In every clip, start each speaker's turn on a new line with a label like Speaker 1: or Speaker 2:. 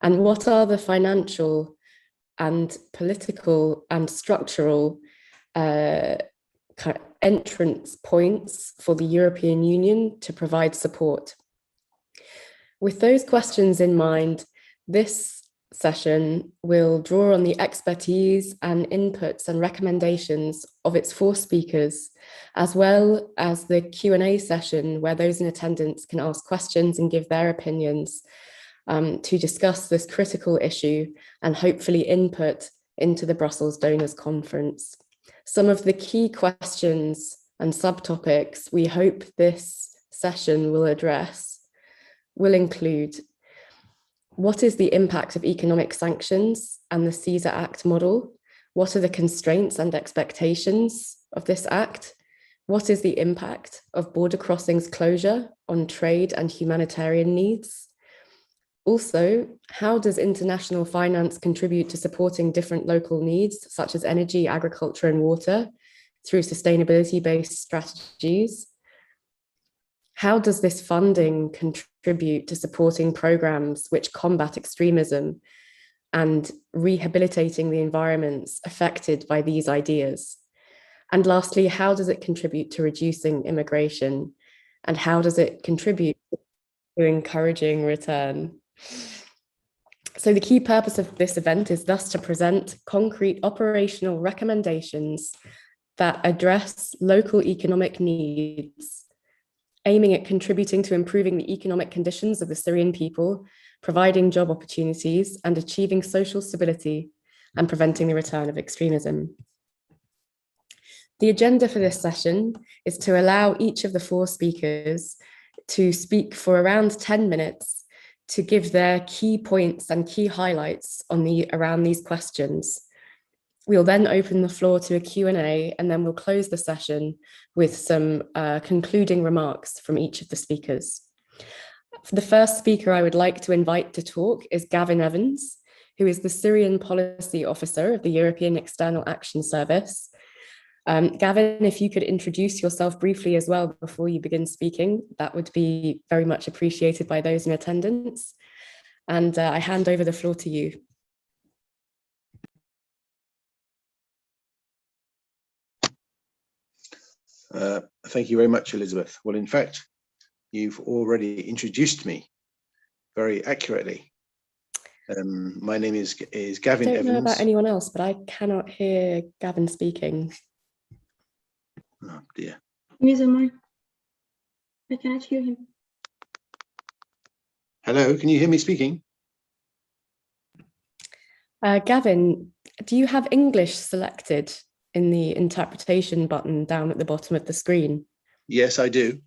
Speaker 1: And what are the financial and political and structural entrance points for the European Union to provide support? With those questions in mind, this session will draw on the expertise and inputs and recommendations of its 4 speakers, as well as the Q&A session where those in attendance can ask questions and give their opinions to discuss this critical issue and hopefully input into the Brussels Donors Conference. Some of the key questions and subtopics we hope this session will address will include: what is the impact of economic sanctions and the Caesar Act model? What are the constraints and expectations of this act? What is the impact of border crossings closure on trade and humanitarian needs? Also, how does international finance contribute to supporting different local needs, such as energy, agriculture, and water, through sustainability-based strategies? How does this funding contribute to supporting programs which combat extremism and rehabilitating the environments affected by these ideas? And lastly, how does it contribute to reducing immigration? And how does it contribute to encouraging return? So the key purpose of this event is thus to present concrete operational recommendations that address local economic needs, aiming at contributing to improving the economic conditions of the Syrian people, providing job opportunities, and achieving social stability and preventing the return of extremism. The agenda for this session is to allow each of the 4 speakers to speak for around 10 minutes to give their key points and key highlights around these questions. We'll then open the floor to a Q&A, and then we'll close the session with some concluding remarks from each of the speakers. The first speaker I would like to invite to talk is Gavin Evans, who is the Syrian Policy Officer of the European External Action Service. Gavin, if you could introduce yourself briefly as well before you begin speaking, that would be very much appreciated by those in attendance. And I hand over the floor to you.
Speaker 2: Thank you very much, Elizabeth. Well, in fact, you've already introduced me very accurately. My name is Gavin Evans.
Speaker 1: I don't know about anyone else, but I cannot hear Gavin speaking.
Speaker 2: Oh dear.
Speaker 3: Neither mine. I cannot hear him.
Speaker 2: Hello, can you hear me speaking?
Speaker 1: Gavin, do you have English selected in the interpretation button down at the bottom of the screen?
Speaker 2: Yes, I do.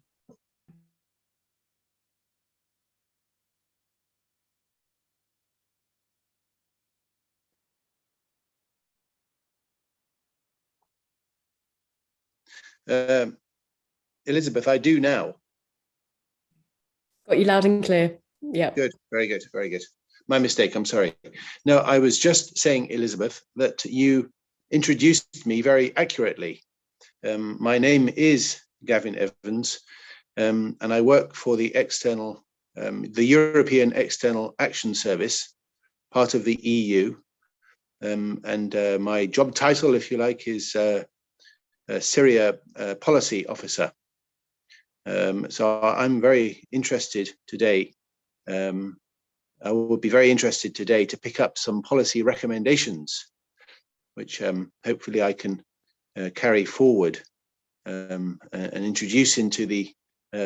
Speaker 2: Elizabeth, I do now.
Speaker 1: Got you loud and clear. Yeah.
Speaker 2: Good, very good, very good. My mistake, I'm sorry. No, I was just saying, Elizabeth, that you introduced me very accurately. My name is Gavin Evans, and I work for the European External Action Service, part of the EU. And my job title, if you like, is Syria Policy Officer. So I'm very interested today. I would be very interested today to pick up some policy recommendations, which hopefully I can carry forward and introduce into the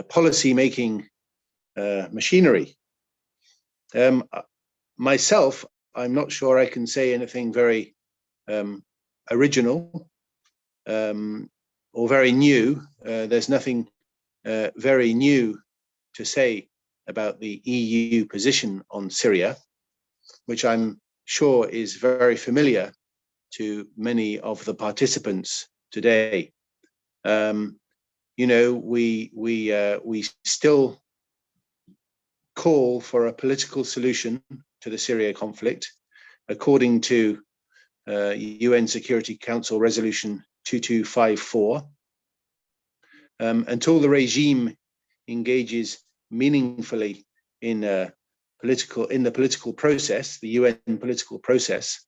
Speaker 2: policy making machinery. Myself, I'm not sure I can say anything very original or very new. There's nothing very new to say about the EU position on Syria, which I'm sure is very familiar to many of the participants today. You know, we still call for a political solution to the Syria conflict, according to UN Security Council Resolution 2254. Until the regime engages meaningfully in the political process, the UN political process.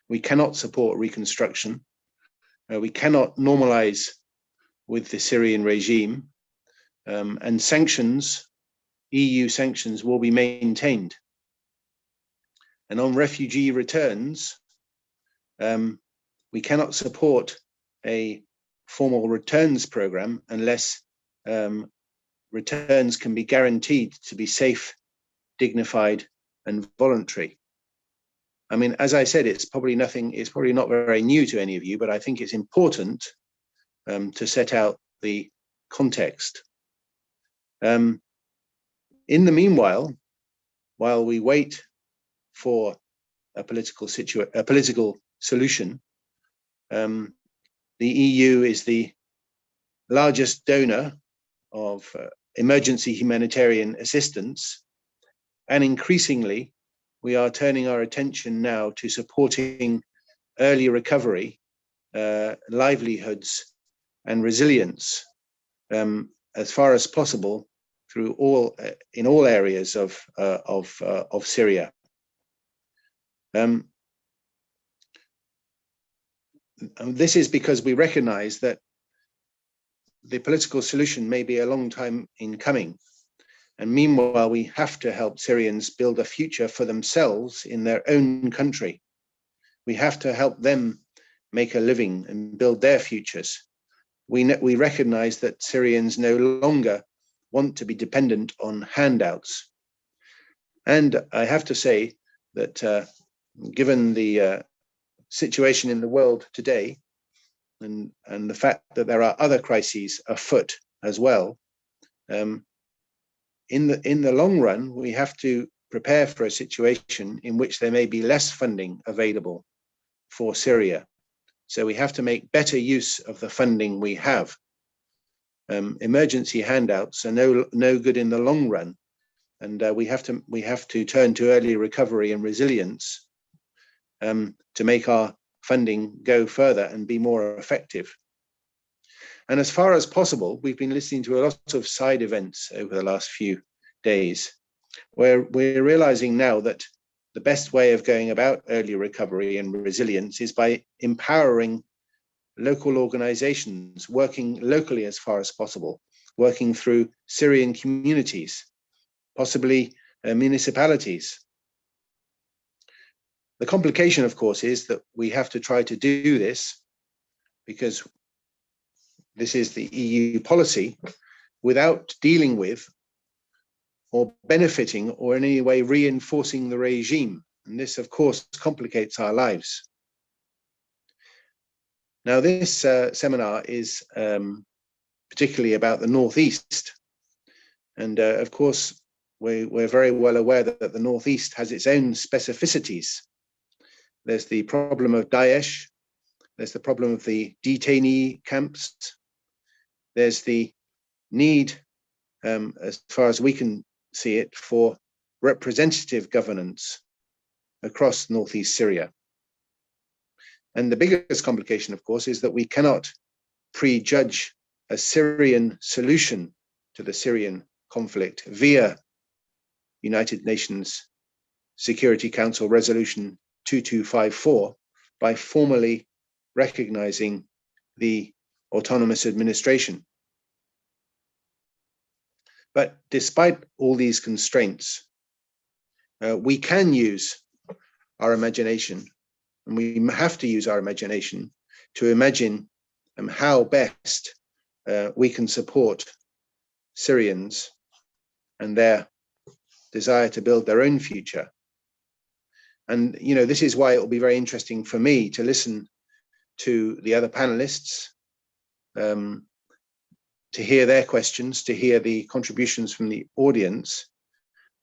Speaker 2: We cannot support reconstruction. We cannot normalize with the Syrian regime, and sanctions, EU sanctions, will be maintained. And on refugee returns, we cannot support a formal returns program unless returns can be guaranteed to be safe, dignified, and voluntary. I mean, as I said, it's probably not very new to any of you, but I think it's important to set out the context. In the meanwhile, while we wait for a political solution, the EU is the largest donor of emergency humanitarian assistance, and increasingly we are turning our attention now to supporting early recovery, livelihoods, and resilience as far as possible in all areas of Syria. This is because we recognize that the political solution may be a long time in coming. And meanwhile, we have to help Syrians build a future for themselves in their own country. We have to help them make a living and build their futures. We recognize that Syrians no longer want to be dependent on handouts. And I have to say that given the situation in the world today, and the fact that there are other crises afoot as well, in the long run, we have to prepare for a situation in which there may be less funding available for Syria. So we have to make better use of the funding we have. Emergency handouts are no good in the long run, and we have to turn to early recovery and resilience to make our funding go further and be more effective. And as far as possible, we've been listening to a lot of side events over the last few days, where we're realizing now that the best way of going about early recovery and resilience is by empowering local organizations, working locally as far as possible, working through Syrian communities, possibly municipalities. The complication, of course, is that we have to try to do this because this is the EU policy without dealing with or benefiting or in any way reinforcing the regime. And this, of course, complicates our lives. Now, this seminar is particularly about the Northeast. And of course, we're very well aware that the Northeast has its own specificities. There's the problem of Daesh. There's the problem of the detainee camps. There's the need, as far as we can see it, for representative governance across Northeast Syria. And the biggest complication, of course, is that we cannot prejudge a Syrian solution to the Syrian conflict via United Nations Security Council Resolution 2254 by formally recognizing the autonomous administration. But despite all these constraints, we can use our imagination, and we have to use our imagination to imagine how best we can support Syrians and their desire to build their own future. And, you know, this is why it will be very interesting for me to listen to the other panelists, to hear their questions, to hear the contributions from the audience,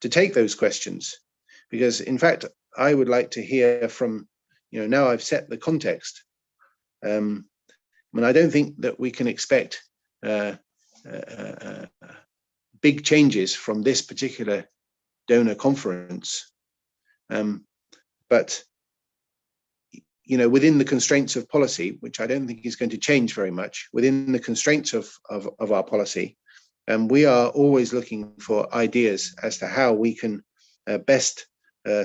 Speaker 2: to take those questions. Because, in fact, I would like to hear from, you know, now I've set the context. I mean, I don't think that we can expect big changes from this particular donor conference. But, you know, within the constraints of policy, which I don't think is going to change very much, within the constraints of our policy, we are always looking for ideas as to how we can best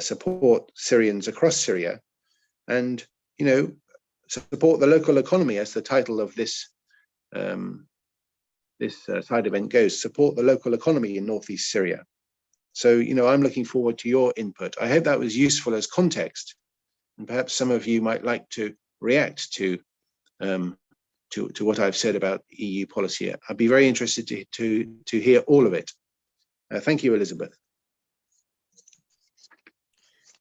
Speaker 2: support Syrians across Syria, and support the local economy, as the title of this side event goes. Support the local economy in Northeast Syria. So I'm looking forward to your input. I hope that was useful as context, and perhaps some of you might like to react to what I've said about EU policy. I'd be very interested to hear all of it. Thank you, Elizabeth.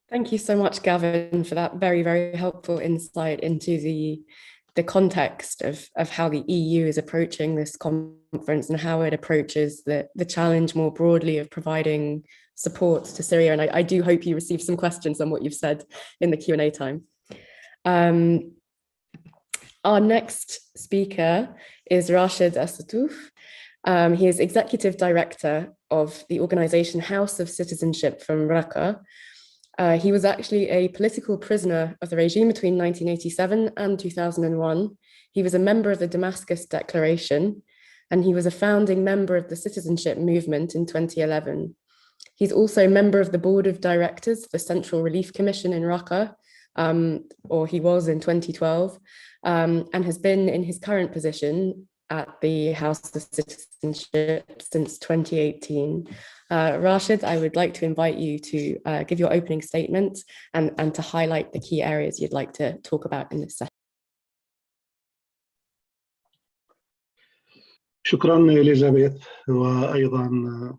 Speaker 1: Thank you so much, Gavin, for that very, very helpful insight into the context of how the EU is approaching this conference and how it approaches the challenge more broadly of providing support to Syria. And I do hope you receive some questions on what you've said in the Q&A time. Our next speaker is Rashid Asatouf. He is Executive Director of the organization House of Citizenship from Raqqa. He was actually a political prisoner of the regime between 1987 and 2001. He was a member of the Damascus Declaration, and he was a founding member of the citizenship movement in 2011. He's also a member of the board of directors of the Central Relief Commission in Raqqa, or he was in 2012, and has been in his current position at the House of Citizenship since 2018. Rashid, I would like to invite you to give your opening statement and to highlight the key areas you'd like to talk about in this session.
Speaker 4: شكرا إليزابيث، وأيضا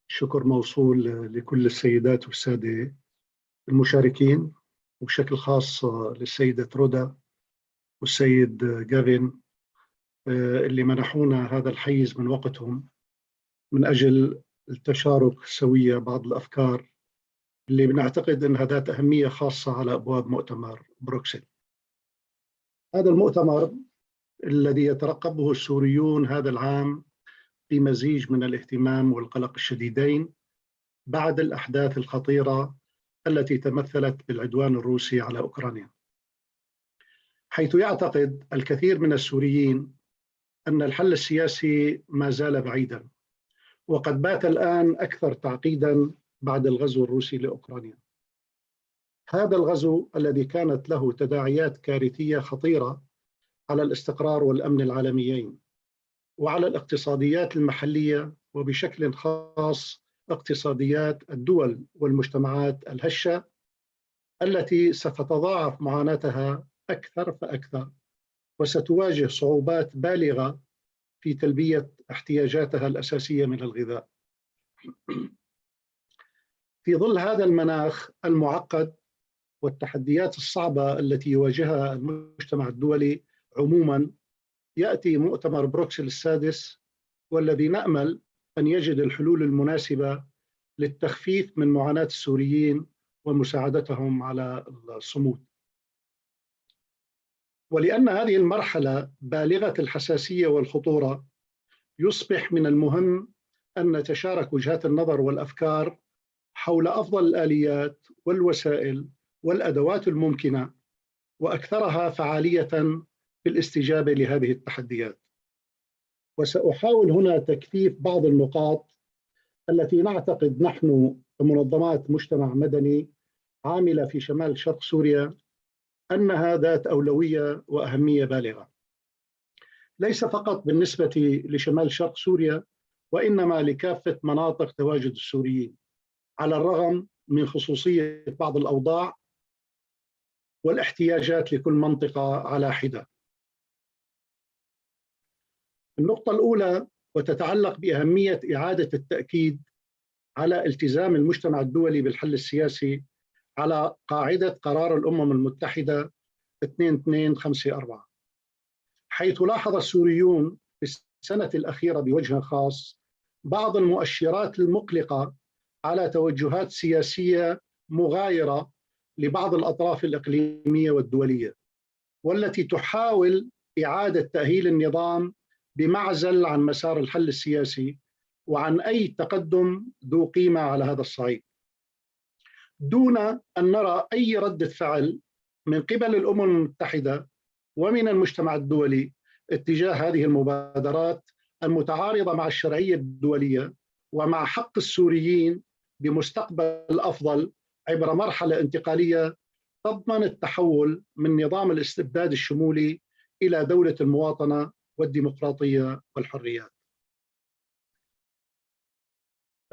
Speaker 4: شكر موصول لكل السيدات والسادة المشاركين، وبشكل خاص للسيدة رودا والسيد جافين اللي منحونا هذا الحيز من وقتهم من أجل التشارك سوية بعض الأفكار اللي بنعتقد أنها ذات أهمية خاصة على أبواب مؤتمر بروكسل. هذا المؤتمر الذي يترقبه السوريون هذا العام في مزيج من الاهتمام والقلق الشديدين بعد الأحداث الخطيرة التي تمثلت بالعدوان الروسي على أوكرانيا، حيث يعتقد الكثير من السوريين أن الحل السياسي ما زال بعيداً، وقد بات الآن أكثر تعقيداً بعد الغزو الروسي لأوكرانيا. هذا الغزو الذي كانت له تداعيات كارثية خطيرة على الاستقرار والأمن العالميين وعلى الاقتصاديات المحلية، وبشكل خاص اقتصاديات الدول والمجتمعات الهشة التي ستتضاعف معاناتها أكثر فأكثر، وستواجه صعوبات بالغة في تلبية احتياجاتها الأساسية من الغذاء. في ظل هذا المناخ المعقد والتحديات الصعبة التي يواجهها المجتمع الدولي عموما، يأتي مؤتمر بروكسل السادس والذي نأمل أن يجد الحلول المناسبة للتخفيف من معاناة السوريين ومساعدتهم على الصمود. ولأن هذه المرحلة بالغة الحساسية والخطورة، يصبح من المهم أن نتشارك وجهات النظر والأفكار حول أفضل الآليات والوسائل والأدوات الممكنة وأكثرها فعالية في الاستجابة لهذه التحديات. وسأحاول هنا تكثيف بعض النقاط التي نعتقد نحن كمنظمات مجتمع مدني عاملة في شمال شرق سوريا أنها ذات أولوية وأهمية بالغة، ليس فقط بالنسبة لشمال شرق سوريا، وإنما لكافة مناطق تواجد السوريين، على الرغم من خصوصية بعض الأوضاع والاحتياجات لكل منطقة على حدة. النقطة الأولى وتتعلق بأهمية إعادة التأكيد على التزام المجتمع الدولي بالحل السياسي على قاعدة قرار الأمم المتحدة 2254، حيث لاحظ السوريون في السنة الأخيرة بوجه خاص بعض المؤشرات المقلقة على توجهات سياسية مغايرة لبعض الأطراف الإقليمية والدولية، والتي تحاول إعادة تأهيل النظام بمعزل عن مسار الحل السياسي وعن أي تقدم ذو قيمة على هذا الصعيد، دون أن نرى أي ردة فعل من قبل الأمم المتحدة ومن المجتمع الدولي اتجاه هذه المبادرات المتعارضة مع الشرعية الدولية ومع حق السوريين بمستقبل أفضل عبر مرحلة انتقالية تضمن التحول من نظام الاستبداد الشمولي إلى دولة المواطنة والديمقراطية والحريات.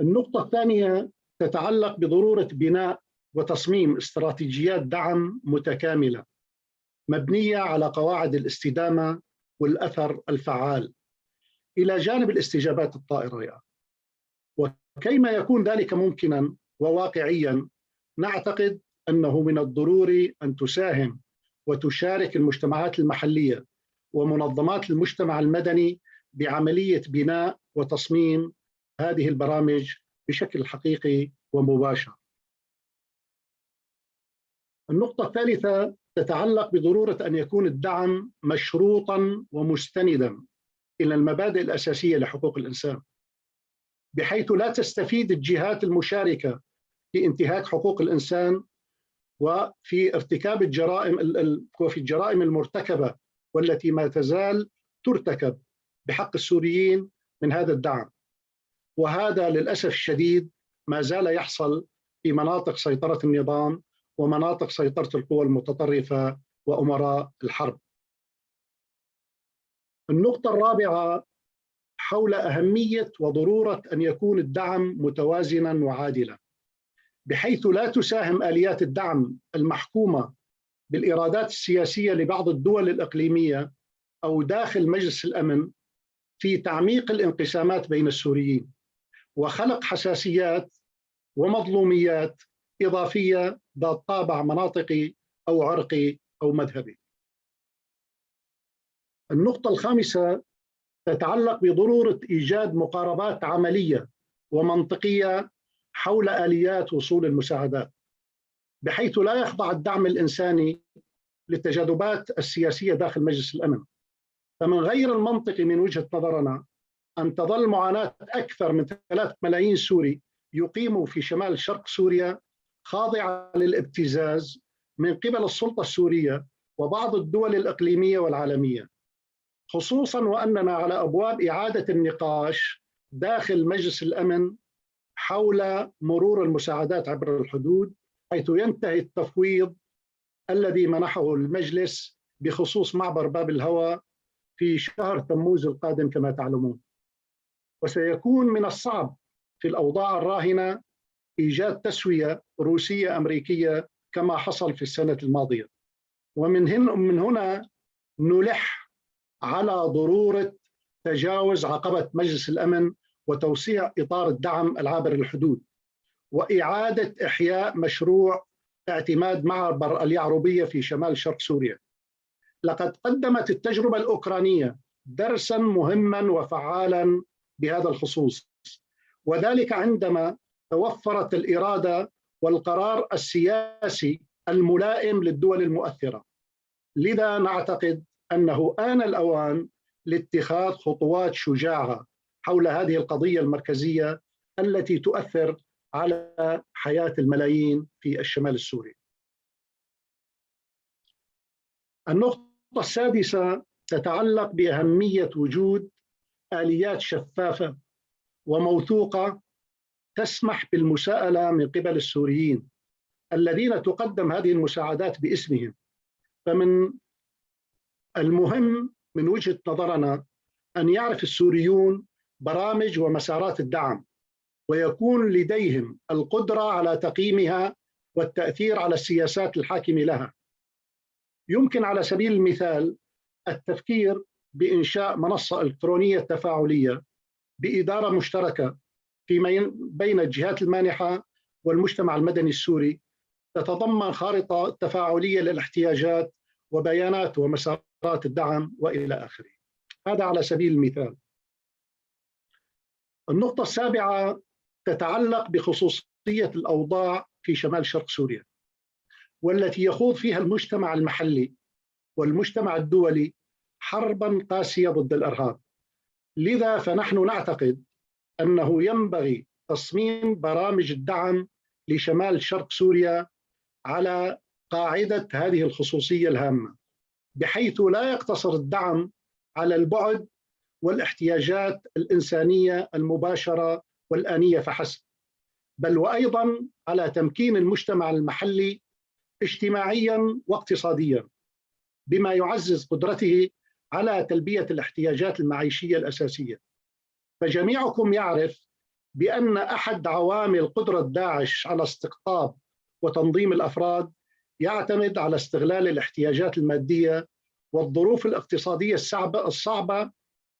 Speaker 4: النقطة الثانية تتعلق بضرورة بناء وتصميم استراتيجيات دعم متكاملة مبنية على قواعد الاستدامة والأثر الفعال إلى جانب الاستجابات الطائرية. وكيما يكون ذلك ممكنا وواقعيا، نعتقد أنه من الضروري أن تساهم وتشارك المجتمعات المحلية ومنظمات المجتمع المدني بعملية بناء وتصميم هذه البرامج بشكل حقيقي ومباشر. النقطة الثالثة تتعلق بضرورة أن يكون الدعم مشروطا ومستندا إلى المبادئ الأساسية لحقوق الإنسان، بحيث لا تستفيد الجهات المشاركة في انتهاك حقوق الإنسان وفي ارتكاب الجرائم المرتكبة والتي ما تزال ترتكب بحق السوريين من هذا الدعم. وهذا للأسف الشديد ما زال يحصل في مناطق سيطرة النظام ومناطق سيطرة القوى المتطرفة وأمراء الحرب. النقطة الرابعة حول أهمية وضرورة أن يكون الدعم متوازنا وعادلا، بحيث لا تساهم آليات الدعم المحكومة بالإرادات السياسية لبعض الدول الإقليمية أو داخل مجلس الأمن في تعميق الانقسامات بين السوريين وخلق حساسيات ومظلوميات إضافية ذات طابع مناطقي أو عرقي أو مذهبي. النقطة الخامسة تتعلق بضرورة إيجاد مقاربات عملية ومنطقية حول آليات وصول المساعدات، بحيث لا يخضع الدعم الإنساني للتجاذبات السياسية داخل مجلس الأمن. فمن غير المنطقي من وجهة نظرنا أن تظل معاناة أكثر من 3 ملايين سوري يقيموا في شمال شرق سوريا خاضعة للابتزاز من قبل السلطة السورية وبعض الدول الإقليمية والعالمية، خصوصا وأننا على أبواب إعادة النقاش داخل مجلس الأمن حول مرور المساعدات عبر الحدود، حيث ينتهي التفويض الذي منحه المجلس بخصوص معبر باب الهوى في شهر تموز القادم كما تعلمون. وسيكون من الصعب في الأوضاع الراهنة إيجاد تسوية روسية أمريكية كما حصل في السنة الماضية. ومن هنا نلح على ضرورة تجاوز عقبة مجلس الأمن وتوسيع إطار الدعم العابر للحدود وإعادة إحياء مشروع اعتماد معبر اليعربية في شمال شرق سوريا. لقد قدمت التجربة الأوكرانية درسا مهما وفعالا بهذا الخصوص، وذلك عندما توفرت الإرادة والقرار السياسي الملائم للدول المؤثرة. لذا نعتقد أنه آن الأوان لاتخاذ خطوات شجاعة حول هذه القضية المركزية التي تؤثر على حياة الملايين في الشمال السوري. النقطة السادسة تتعلق بأهمية وجود آليات شفافة وموثوقة تسمح بالمساءلة من قبل السوريين الذين تقدم هذه المساعدات باسمهم. فمن المهم من وجهة نظرنا أن يعرف السوريون برامج ومسارات الدعم ويكون لديهم القدرة على تقييمها والتأثير على السياسات الحاكمة لها. يمكن على سبيل المثال التفكير بإنشاء منصة إلكترونية تفاعلية بإدارة مشتركة بين الجهات المانحة والمجتمع المدني السوري، تتضمن خارطة تفاعلية للاحتياجات وبيانات ومسارات الدعم وإلى آخره. هذا على سبيل المثال. النقطة السابعة تتعلق بخصوصية الأوضاع في شمال شرق سوريا، والتي يخوض فيها المجتمع المحلي والمجتمع الدولي حربا قاسية ضد الإرهاب. لذا فنحن نعتقد أنه ينبغي تصميم برامج الدعم لشمال شرق سوريا على قاعدة هذه الخصوصية الهامة، بحيث لا يقتصر الدعم على البعد والاحتياجات الإنسانية المباشرة والآنية فحسب، بل وأيضا على تمكين المجتمع المحلي اجتماعيا واقتصاديا، بما يعزز قدرته على تلبية الاحتياجات المعيشية الأساسية. فجميعكم يعرف بأن أحد عوامل قدرة داعش على استقطاب وتنظيم الأفراد يعتمد على استغلال الاحتياجات المادية والظروف الاقتصادية الصعبة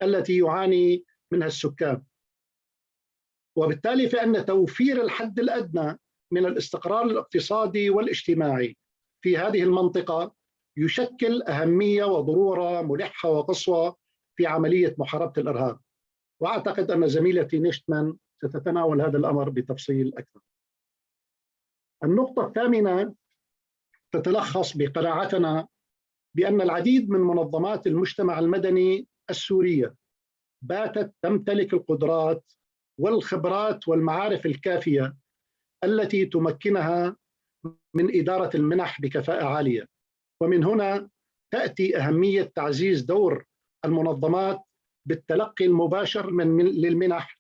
Speaker 4: التي يعاني منها السكان. وبالتالي فإن توفير الحد الأدنى من الاستقرار الاقتصادي والاجتماعي في هذه المنطقة يشكل أهمية وضرورة ملحة وقصوى في عملية محاربة الإرهاب. وأعتقد أن زميلتي نيشتمان ستتناول هذا الأمر بتفصيل أكثر. النقطة الثامنة تتلخص بقناعتنا بأن العديد من منظمات المجتمع المدني السورية باتت تمتلك القدرات والخبرات والمعارف الكافية التي تمكنها من إدارة المنح بكفاءة عالية. ومن هنا تأتي أهمية تعزيز دور المنظمات بالتلقي المباشر للمنح،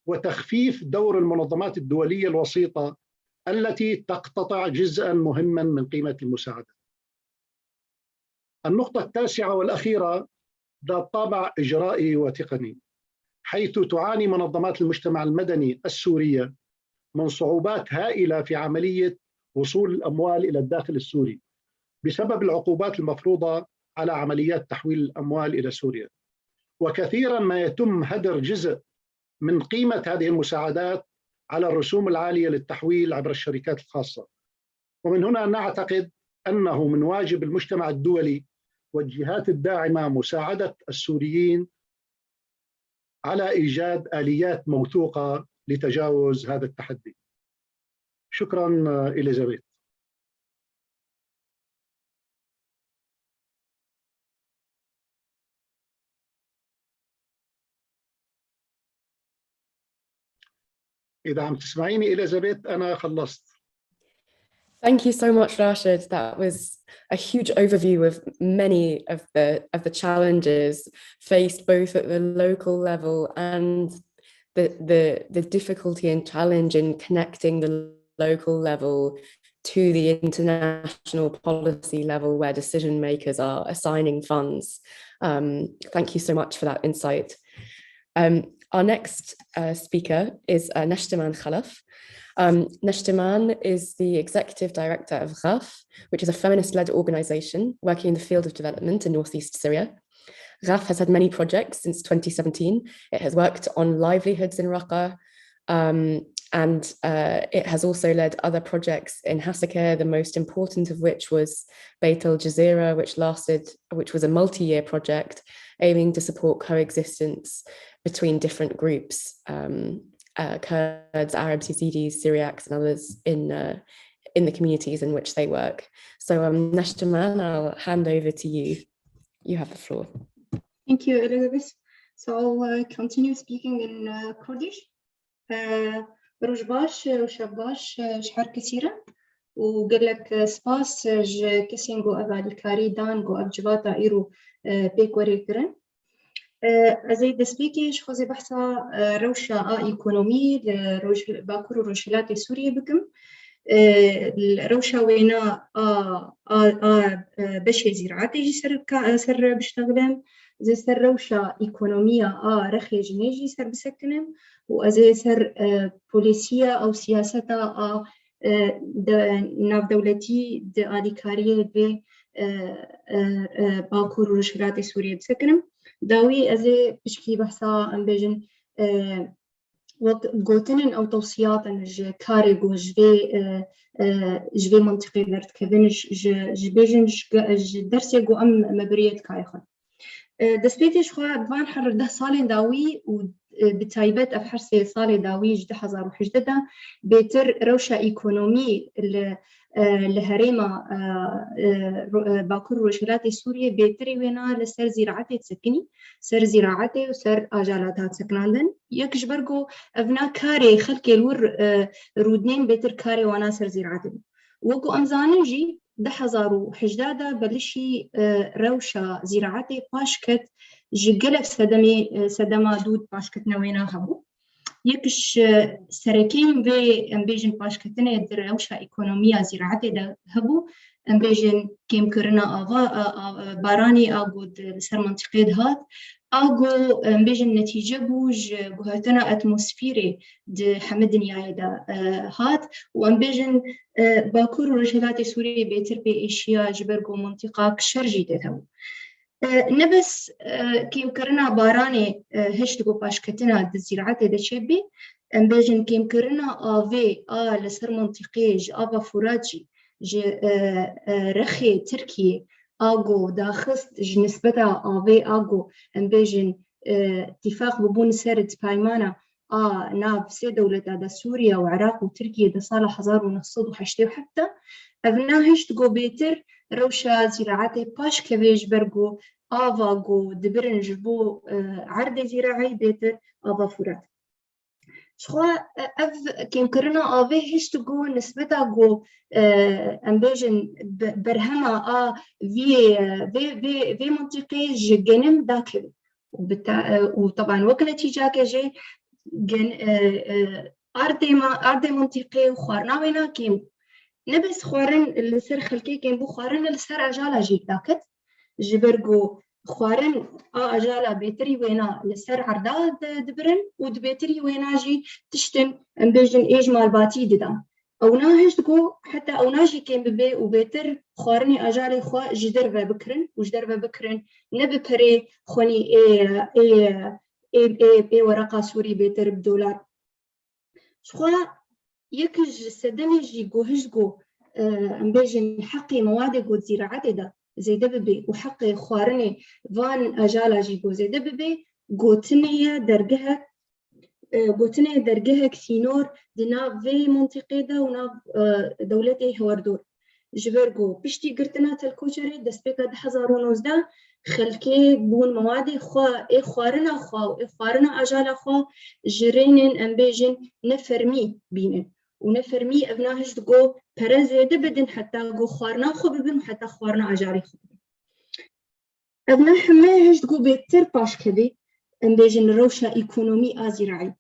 Speaker 4: وتخفيف دور المنظمات الدولية الوسيطة التي تقتطع جزءا مهما من قيمة المساعدة. النقطة التاسعة والأخيرة ذات طابع إجرائي وتقني، حيث تعاني منظمات المجتمع المدني السورية من صعوبات هائلة في عملية وصول الأموال إلى الداخل السوري بسبب العقوبات المفروضة على عمليات تحويل الأموال إلى سوريا. وكثيرا ما يتم هدر جزء من قيمة هذه المساعدات على الرسوم العالية للتحويل عبر الشركات الخاصة. ومن هنا نعتقد أنه من واجب المجتمع الدولي والجهات الداعمة مساعدة السوريين على إيجاد آليات موثوقة لتجاوز هذا التحدي. شكرا إليزابيث. إذا عم تسمعيني إليزابيث أنا خلصت.
Speaker 1: Thank you so much, Rashid. That was a huge overview of many of the challenges faced both at the local level and the difficulty and challenge in connecting the local level to the international policy level where decision makers are assigning funds. Thank you so much for that insight. Our next speaker is Neshtiman Khalaf. Neshtiman is the executive director of GHAF, which is a feminist-led organization working in the field of development in Northeast Syria. GHAF has had many projects since 2017. It has worked on livelihoods in Raqqa, and it has also led other projects in Hasakah, the most important of which was Beit al-Jazeera, which was a multi-year project aiming to support coexistence between different groups, Kurds, Arabs, Yazidis, Syriacs, and others in the communities in which they work. So Neshtiman, I'll hand over to you. You have the floor.
Speaker 3: Thank you, Elizabeth. So I'll continue speaking in Kurdish. بروج باش وشباش شحر كثيرة وقال لك سباس كسينجو أبعد الكاري دانجو أبجباتا إيرو بيكوري كرن أزيد سبيكي خوزي بحثا روشة إيكونومي باكور روشلات سوريا بكم الروشة وينا بشي زراعتي جي سر بشتغلم زي سر روشة إيكونومية رخي جنيجي سر بسكنم وأزي سر بوليسية أو سياسة ناف دولتي آليكارية ب باكور روشلات سوريا بسكنم داوي أزي بشكي بحثا أمبيجن وقوتنن أو توصيات أن كاريجو جبي منطقي درت كذنش جبيجن درسي جو أم مبرية كايخن دسبيتش خوا بان حر ده صالين داوي وبتايبت أبحر سي صالي داوي جده حزار وحجدة بيتر روشة إيكونومي لهريمة باكور روشلات سوريا بيتري وينا لسر زراعتي تسكني سر زراعتي وسر آجالاتها تسكناندن يكش برغو أبنا كاري خلقي الور رودنين بيتر كاري وانا سر زراعتي وكو أمزاننجي ده حزارو حجدادة بلشي روشة زراعتي باشكت جقلف سدما دود باشكت نوينا هبو يكش سركين في أمبيجن باشكتنا دروشة إقتصادية زراعة ده هبو أمبيجن كم كرنا باراني أقود سر منطقة هات أقو أمبيجن نتيجة بوج جهتنا أتموسفيري د حمدني عيدا هات وأمبيجن باكور رجلات سوريا بيتر بإشياء جبرجو منطقة كشرجي ده نبس كيم كرنا باراني هشتقو باشكتنا د زراعة ده شبي أمبيجن كيم كرنا آفي لسر منطقيج آفا فراجي ج رخي تركي آغو داخست جنسبتا آفي آغو أمبيجن اتفاق ببون سرد بايمانا ناف سي دولة دا سوريا وعراق وتركيا دا صالح 1960 وحتى أبنا هشتقو بيتر روشا زراعة باش كبيج برغو آفاغو دبرنج بو عرض زراعي بيتر آفا فرات شخوا أف كيم كرنا آفي هشتقو نسبتا جو أمبيجن برهما في منطقة جنم داكل وطبعا وكنتيجة كجي أرض منطقة وخارنا وينا كيم نبس خوارن لسر خلكي كيم بو خوارن لسر أجالا جيك داكت جبرجو خوارن أجالا بيتري وينا لسر عرضا دبرن ودبيتري وينا جي تشتن أمبيجن إيج مالباتي ددا أو ناهش تقو حتى أو ناجي كيم ببي وبيتر خوارني أجالي خوا جدر بكرن وجدر بكرن نببري خوني إيه ورقة سوري بيتر بدولار شخوا يكج سدمي جي جوهش جو أمبيجن حقي مواد جو زراعة دا زي دببي وحقي خوارني فان أجالا جي جو زي دببي جوتنية درجها كسينور دنا في منطقة دا وناف دولتي هواردور جبرجو بشتي قرتنا تلكوشري دسبيكا دحزارونوز دا خلكي بون موادي خوا خوارنا خوا خوارنا أجالا خوا جرينن أمبيجن نفرمي بينن ونفرمي أبناهش تقو برزي دبدن حتى جو خوارنا خو ببن حتى خوارنا أجاري خو ببن أبنا حماهش تقو بيتر باش كذي أمبيجن روشة إيكونومي زراعي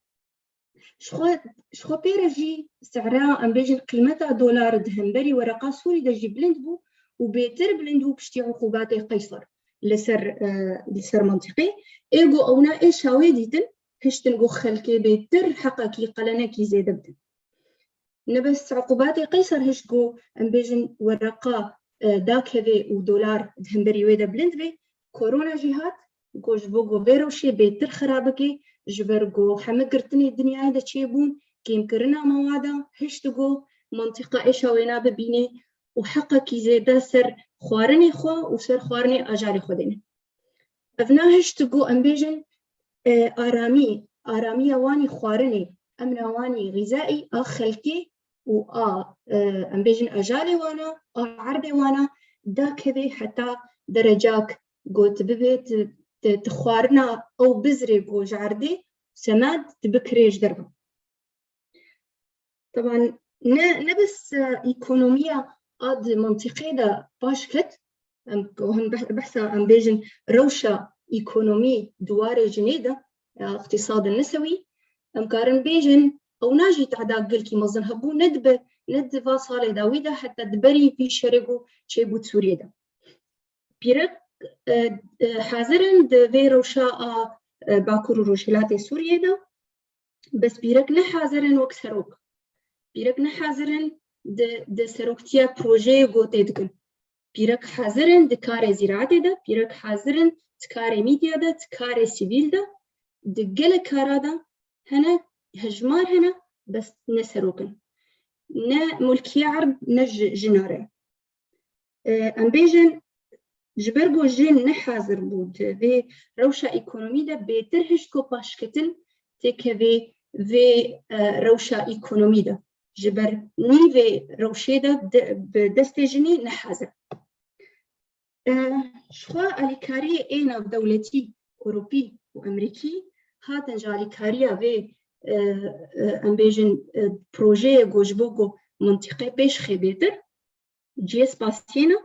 Speaker 3: شخو بيرجي سعرها أمبيجن قيمتها دولار دهنبري ورقة سوري دجي بلند بو وبيتر بلند بو بشتي عقوبات قيصر لسر منطقي إيجو أونا إيش هاويديتن هشتن جو خلكي بيتر حقكي قلنكي زي دبدن نبس عقوبات قيصر هشجو أمبيجن ورقة داك هذي ودولار دهنبري ويدا بلند بي كورونا جهات جوج بوجو فيروشي بيتر خرابكي جبرجو حمقرتني الدنيا هذا تشيبون كيم كرنا موادا هشتجو منطقة إيش وينا ببيني وحقكي زيدا سر خوارني خوا وسر خوارني أجاري خودين أبنا هشتجو أمبيجن آرامي واني خوارني أمنا واني غذائي خلكي أمبيجن أجاري وانا عرضي وانا دا كذي حتى درجاك قوت ببيت تخوارنا أو بزري جوج عردي سماد تبكريج دربا طبعا نبس إيكونومية منطقية دا باشكت وهم بحثا أمبيجن روشة إيكونومي دواري جنيدة اقتصاد النسوي أمكارن بيجن أو ناجي تعداق قلكي مزن هبو ندفا صالي داويدا حتى دبري في شرقو شيبوت سوريا دا بيرك حاضرن في روشاء باكور روشيلات سوريا دا بس بيرك نحاضرن وك سروك بيرك نحاضرن د سروكتيا بروجي غوتي دكن بيرك حاضرن دكاري زراعة دا بيرك حاضرن تكاري ميديا دا تكاري سيفيل دا دقل كارا دا هنا هجمار هنا بس نسروكن نا ملكية عرب نج جنارة أمبيجن جبرجو جين نحاضر بود في روشة إيكونومي دا بيترهشكو باشكتن تكفي في روشة إيكونومي دا جبر ني في روشة دا بدستجني نحاضر شخوا أليكاري إينا بدولتي أوروبي وأمريكي هاتن جاليكاريا في أمبيجن بروجي جوجبوغو منطقة بيش خبيتر جيس باسينا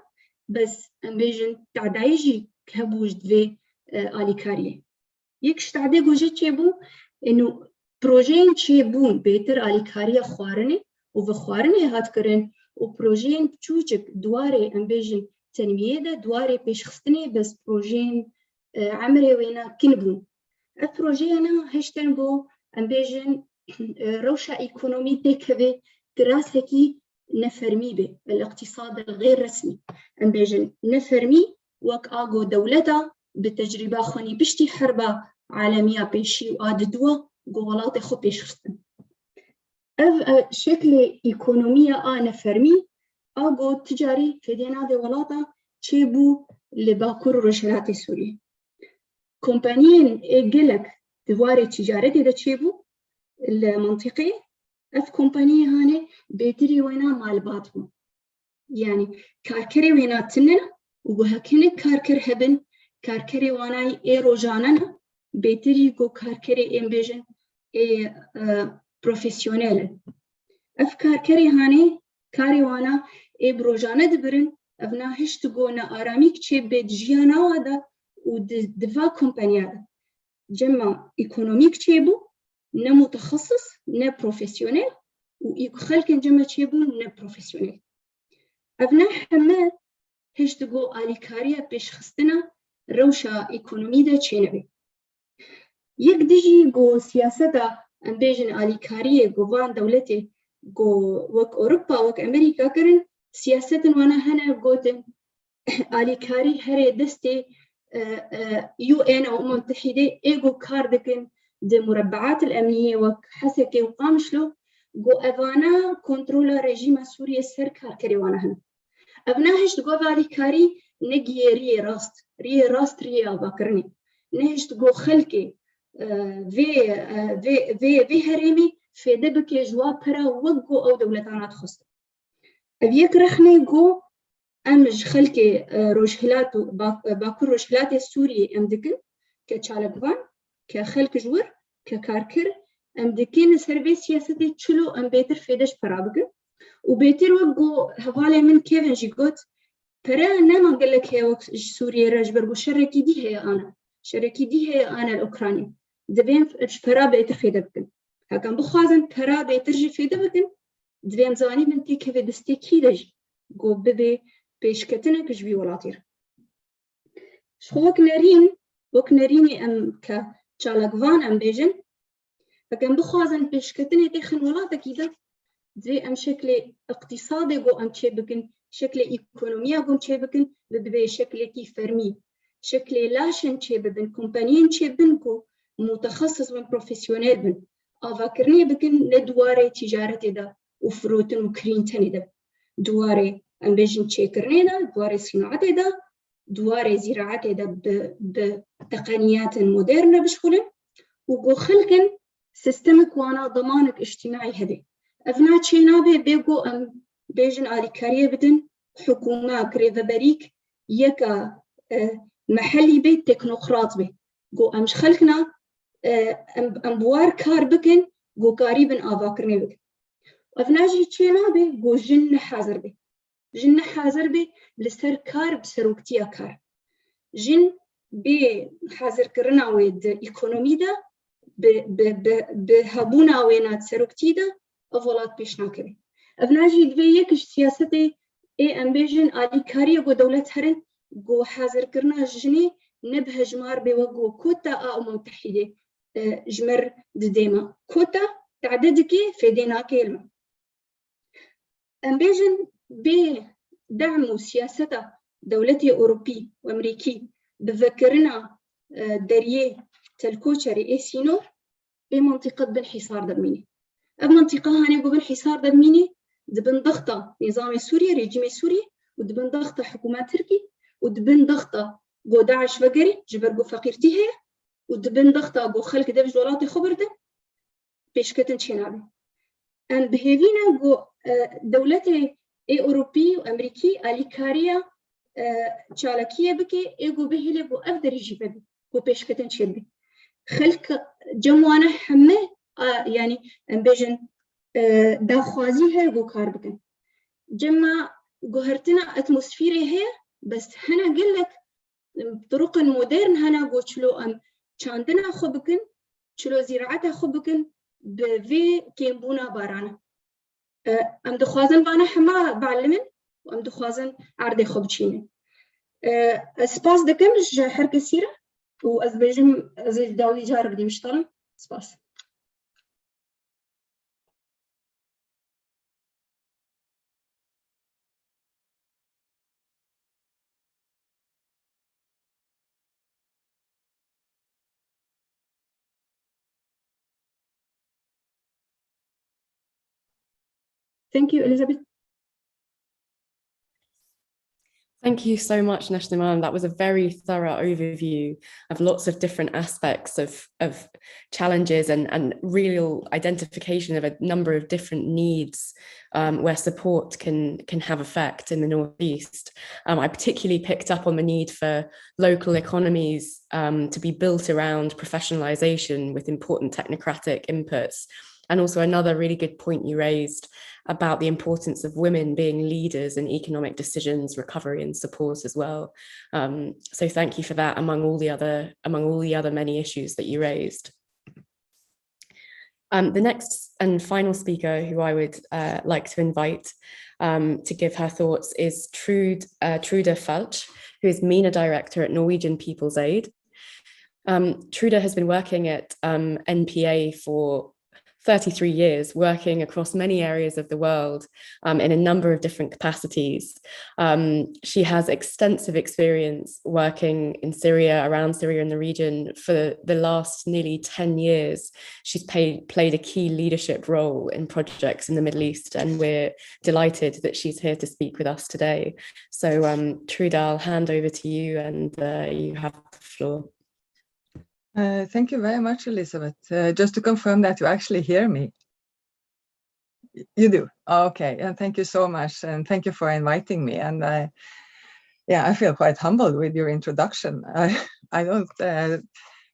Speaker 3: بس أمبيجن تعدايجي كهبوج في آليكارية يكش تعدي جوجي تشيبو إنه بروژین چه بون بهتر آلیکاری خوارنه و به خوارنه هات کرن و پروژین بچوچک دواره ام بیجن تنمیه ده دواره پیشخستنه بس پروژین عمره وینا کن بون البروژینا هشتن بو ام بیجن روشة ايكونومي تكفي دراسة نفرمي به الاقتصاد الغير رسمي ام بیجن نفرمي وك آغو دولتا بتجربة خوني بشتي حربة عالمية بيشي وآددوا قولات خو بيشخصن شكل ايكونومية نفرمي آغو تجاري في دينا دي ولاتا تشيبو لباكور روشلات سوريا كومبانيين ايجلك دواري تجارتي دا تشيبو المنطقي كومبانية هاني بيتري وينا مال باتهم يعني كاركري وينا تننا وهكذا كاركر هبن كاركري واناي اي روجاننا بيتري جو كاركري امبيجن اي بروفيسيونيل كاركري هاني كاري وانا اي بروجانا دبرن افنا هشتغونا اراميك تشي بيت جيانا وادا ودفا كومبانيا جمع ايكونوميك تشيبو نا متخصص نا بروفيسيونيل وخلكن جمع تشيبو نا بروفيسيونيل افنا حماد هشتغو آلیکاریا پیش خستنا روشا ايكونومي دا چينبي يك ديجي جو سياسة ام بيجن آلیکاریا جو وان دولتي جو وك أوروبا وك أمريكا كرن سياسة وانا هنا جوتن آلیکاری هري دستي UN أو متحدة إيجو كاردكن دي مربعات الأمنية وك حسكي وقامشلو جو أفانا كنترولا رجيم سوريا سر كاركري وانا هنا ابناهش تقول آلیکاری نجي ري راست باكرني نهش تقول خلقي في هرمي في دبك جوا برا وقو أو دولتانات خص أبيك رخني جو أمج خلقي روشهلات باكر روشهلات السوري أمدكن كشالقوان كخلق جور ككاركر أمدكن سربي سياسة تشلو أم بيتر فيدش برابكن وبيتر وقو هوالي من كيفن جيقوت برا نما قال لك هي سوريا راجبرغو شركي دي هي أنا الأوكراني دبين برا بيتر فيدا بكن هكذا بخوازن برا بيتر جي فيدا بكن دبين زاني بنتي كيف دستيكي دج قو ببي بيشكتنا كجبي ولاتير شو وك ناريني أم كشالقوان أم بيجن هكذا بخوازن بيشكتنا تخن ولاتك إذا زي أم شكل اقتصادي جو أم تشبكن شكل إيكونوميا جو تشبكن بدبي شكل كيف فرمي شكل لاشن تشبكن كومبانيين تشبكن كو متخصص من بروفيسيونيل بن أفكرني بكن لدواري تجارة دا وفروتن وكرينتني دا دواري أم بيجن تشكرني دا دواري صناعة دا دواري زراعة دا بتقنيات مودرنة بشكل وجو خلقن سيستمك وانا ضمانك اجتماعي هذي أفنا تشينابي بيجو أم بيجن آلیکاری بدن حكومة كريفا بريك يكا محلي بيت تكنوقراط بي جو أمش خلقنا أم بوار كار بكن جو قريبا آفاكرني بكن أفنا جي تشينابي جو جن حازر بي لسر كار بسروكتيا كار جن بي حازر كرنا ويد إيكونومي دا بهبونا وينات سروكتي دا أفولات بيشنا كبي أفناجي دبيكش سياستي إيه أمبيجن آلیکاری جو دولة هرن جو حاضر كرنا جني نبه جمار بوجو كوتا أو متحدة جمر دديما كوتا تعددكي في دينا كلمة أمبيجن بدعم سياسة دولتي أوروبي وأمريكي بذكرنا دريه تلكوشري إيه سينور بمنطقة بالحصار دميني المنطقة هاني قبل حصار دميني دبن ضغطة نظام سوريا ريجيم سوريا ودبن ضغطة حكومة تركي ودبن ضغطة جو داعش فقري جبرجو فقيرتي هي ودبن ضغطة جو خلق دبج دولاتي خبرته بيشكتن شنابي أم بهذينا جو دولتي إيه أوروبي وأمريكي آلیکاریا چالكية بكي إيه جو بهلي جو أفدر يجي بدي جو بيشكتن شنبي خلق جموانا حمه يعني أم بيجن داخوازي هي جو كار بكن جمع جوهرتنا اتموسفيري هي بس هنا قل لك بطرق مودرن هنا جو شلو ام شاندنا خو بكن شلو زراعتها خو بكن بفي كيمبونا بارانا ام دخوازن وانا حما بعلمن وام دخوازن عردي خبچينه سپاس دكم ج حركة سيرة وأز بجم أز داوي جارب دي مشتغل سپاس. Thank you, Elizabeth.
Speaker 1: Thank you so much, Neshnaman. That was a very thorough overview of lots of different aspects of challenges and real identification of a number of different needs where support can have effect in the Northeast. I particularly picked up on the need for local economies to be built around professionalization with important technocratic inputs. And also another really good point you raised about the importance of women being leaders in economic decisions, recovery and support as well. So thank you for that among all the other many issues that you raised. The next and final speaker who I would like to invite to give her thoughts is Trude Falch, who is MENA Director at Norwegian People's Aid. Trude has been working at NPA for 33 years, working across many areas of the world in a number of different capacities. She has extensive experience working in Syria, around Syria in the region for the last nearly 10 years. She's played a key leadership role in projects in the Middle East, and we're delighted that she's here to speak with us today. So Trude, I'll hand over to you and you have the floor.
Speaker 5: Thank you very much, Elizabeth. Just to confirm that you actually hear me. You do? Okay, and thank you so much, and thank you for inviting me. And I feel quite humbled with your introduction. I don't,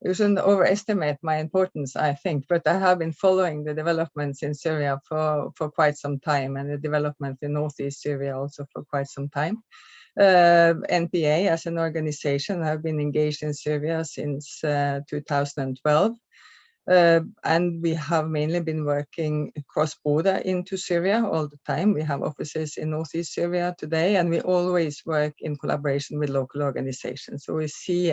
Speaker 5: you shouldn't overestimate my importance, I think, but I have been following the developments in Syria for quite some time, and the development in Northeast Syria also for quite some time. NPA as an organization have been engaged in Syria since 2012, and we have mainly been working cross-border into Syria all the time. We have offices in Northeast Syria today, and we always work in collaboration with local organizations. So we see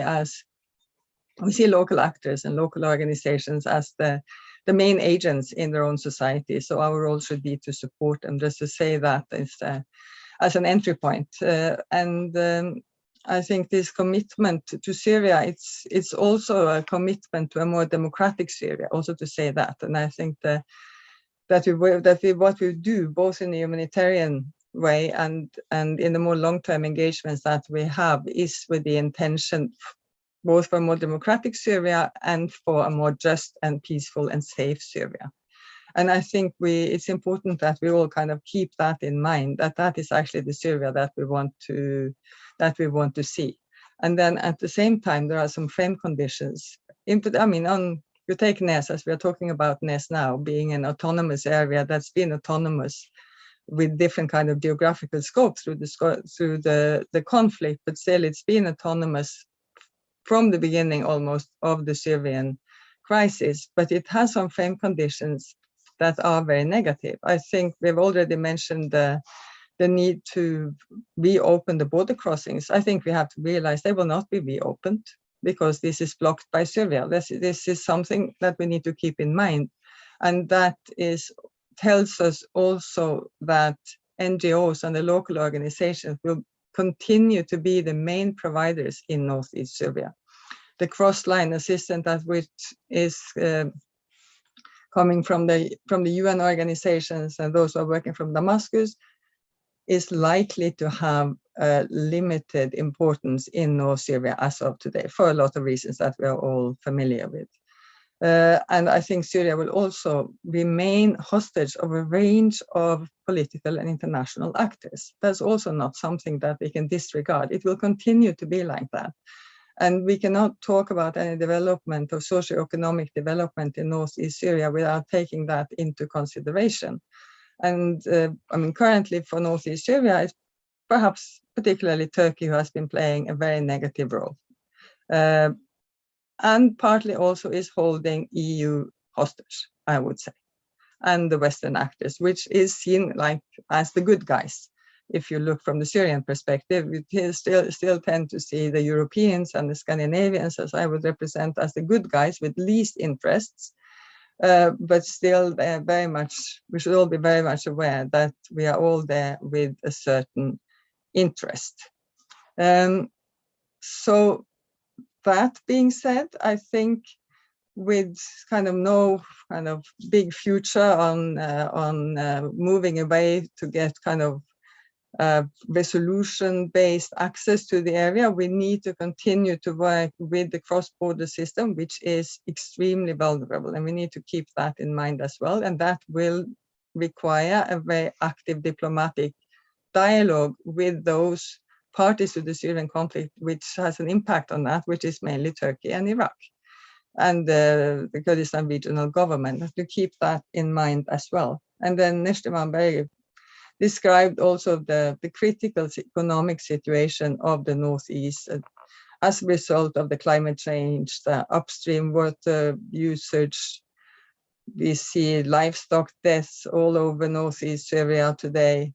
Speaker 5: local actors and local organizations as the main agents in their own society. So our role should be to support them. Just to say that is as an entry point. I think this commitment to Syria, it's also a commitment to a more democratic Syria, also to say that. And I think that what we do, both in the humanitarian way and in the more long-term engagements that we have, is with the intention both for a more democratic Syria and for a more just and peaceful and safe Syria. And I think it's important that we all kind of keep that in mind, that is actually the Syria that we want to see. And then at the same time, there are some frame conditions. You take Nes, as we are talking about Nes now, being an autonomous area that's been autonomous with different kind of geographical scope through the conflict, but still it's been autonomous from the beginning almost of the Syrian crisis, but it has some frame conditions that are very negative. I think we've already mentioned the need to reopen the border crossings. I think we have to realize they will not be reopened because this is blocked by Syria. This is something that we need to keep in mind. And that tells us also that NGOs and the local organizations will continue to be the main providers in Northeast Syria. The cross-line assistance, which is coming from the UN organizations and those who are working from Damascus, is likely to have limited importance in North Syria as of today for a lot of reasons that we are all familiar with. And I think Syria will also remain hostage of a range of political and international actors. That's also not something that we can disregard. It will continue to be like that. And we cannot talk about any development or socioeconomic development in Northeast Syria without taking that into consideration. And currently for Northeast Syria, it's perhaps particularly Turkey who has been playing a very negative role. And partly also is holding EU hostage. I would say, and the Western actors, which is seen like as the good guys. If you look from the Syrian perspective, we still tend to see the Europeans and the Scandinavians, as I would represent, as the good guys with least interests. But still, very much, we should all be very much aware that we are all there with a certain interest. So that being said, I think with kind of no kind of big future on moving away to get kind of resolution-based access to the area, we need to continue to work with the cross-border system, which is extremely vulnerable, and we need to keep that in mind as well. And that will require a very active diplomatic dialogue with those parties to the Syrian conflict, which has an impact on that, which is mainly Turkey and Iraq, and the Kurdistan regional government, to keep that in mind as well. And then Nishtiman Bey described also the critical economic situation of the Northeast as a result of the climate change, the upstream water usage. We see livestock deaths all over Northeast Syria today.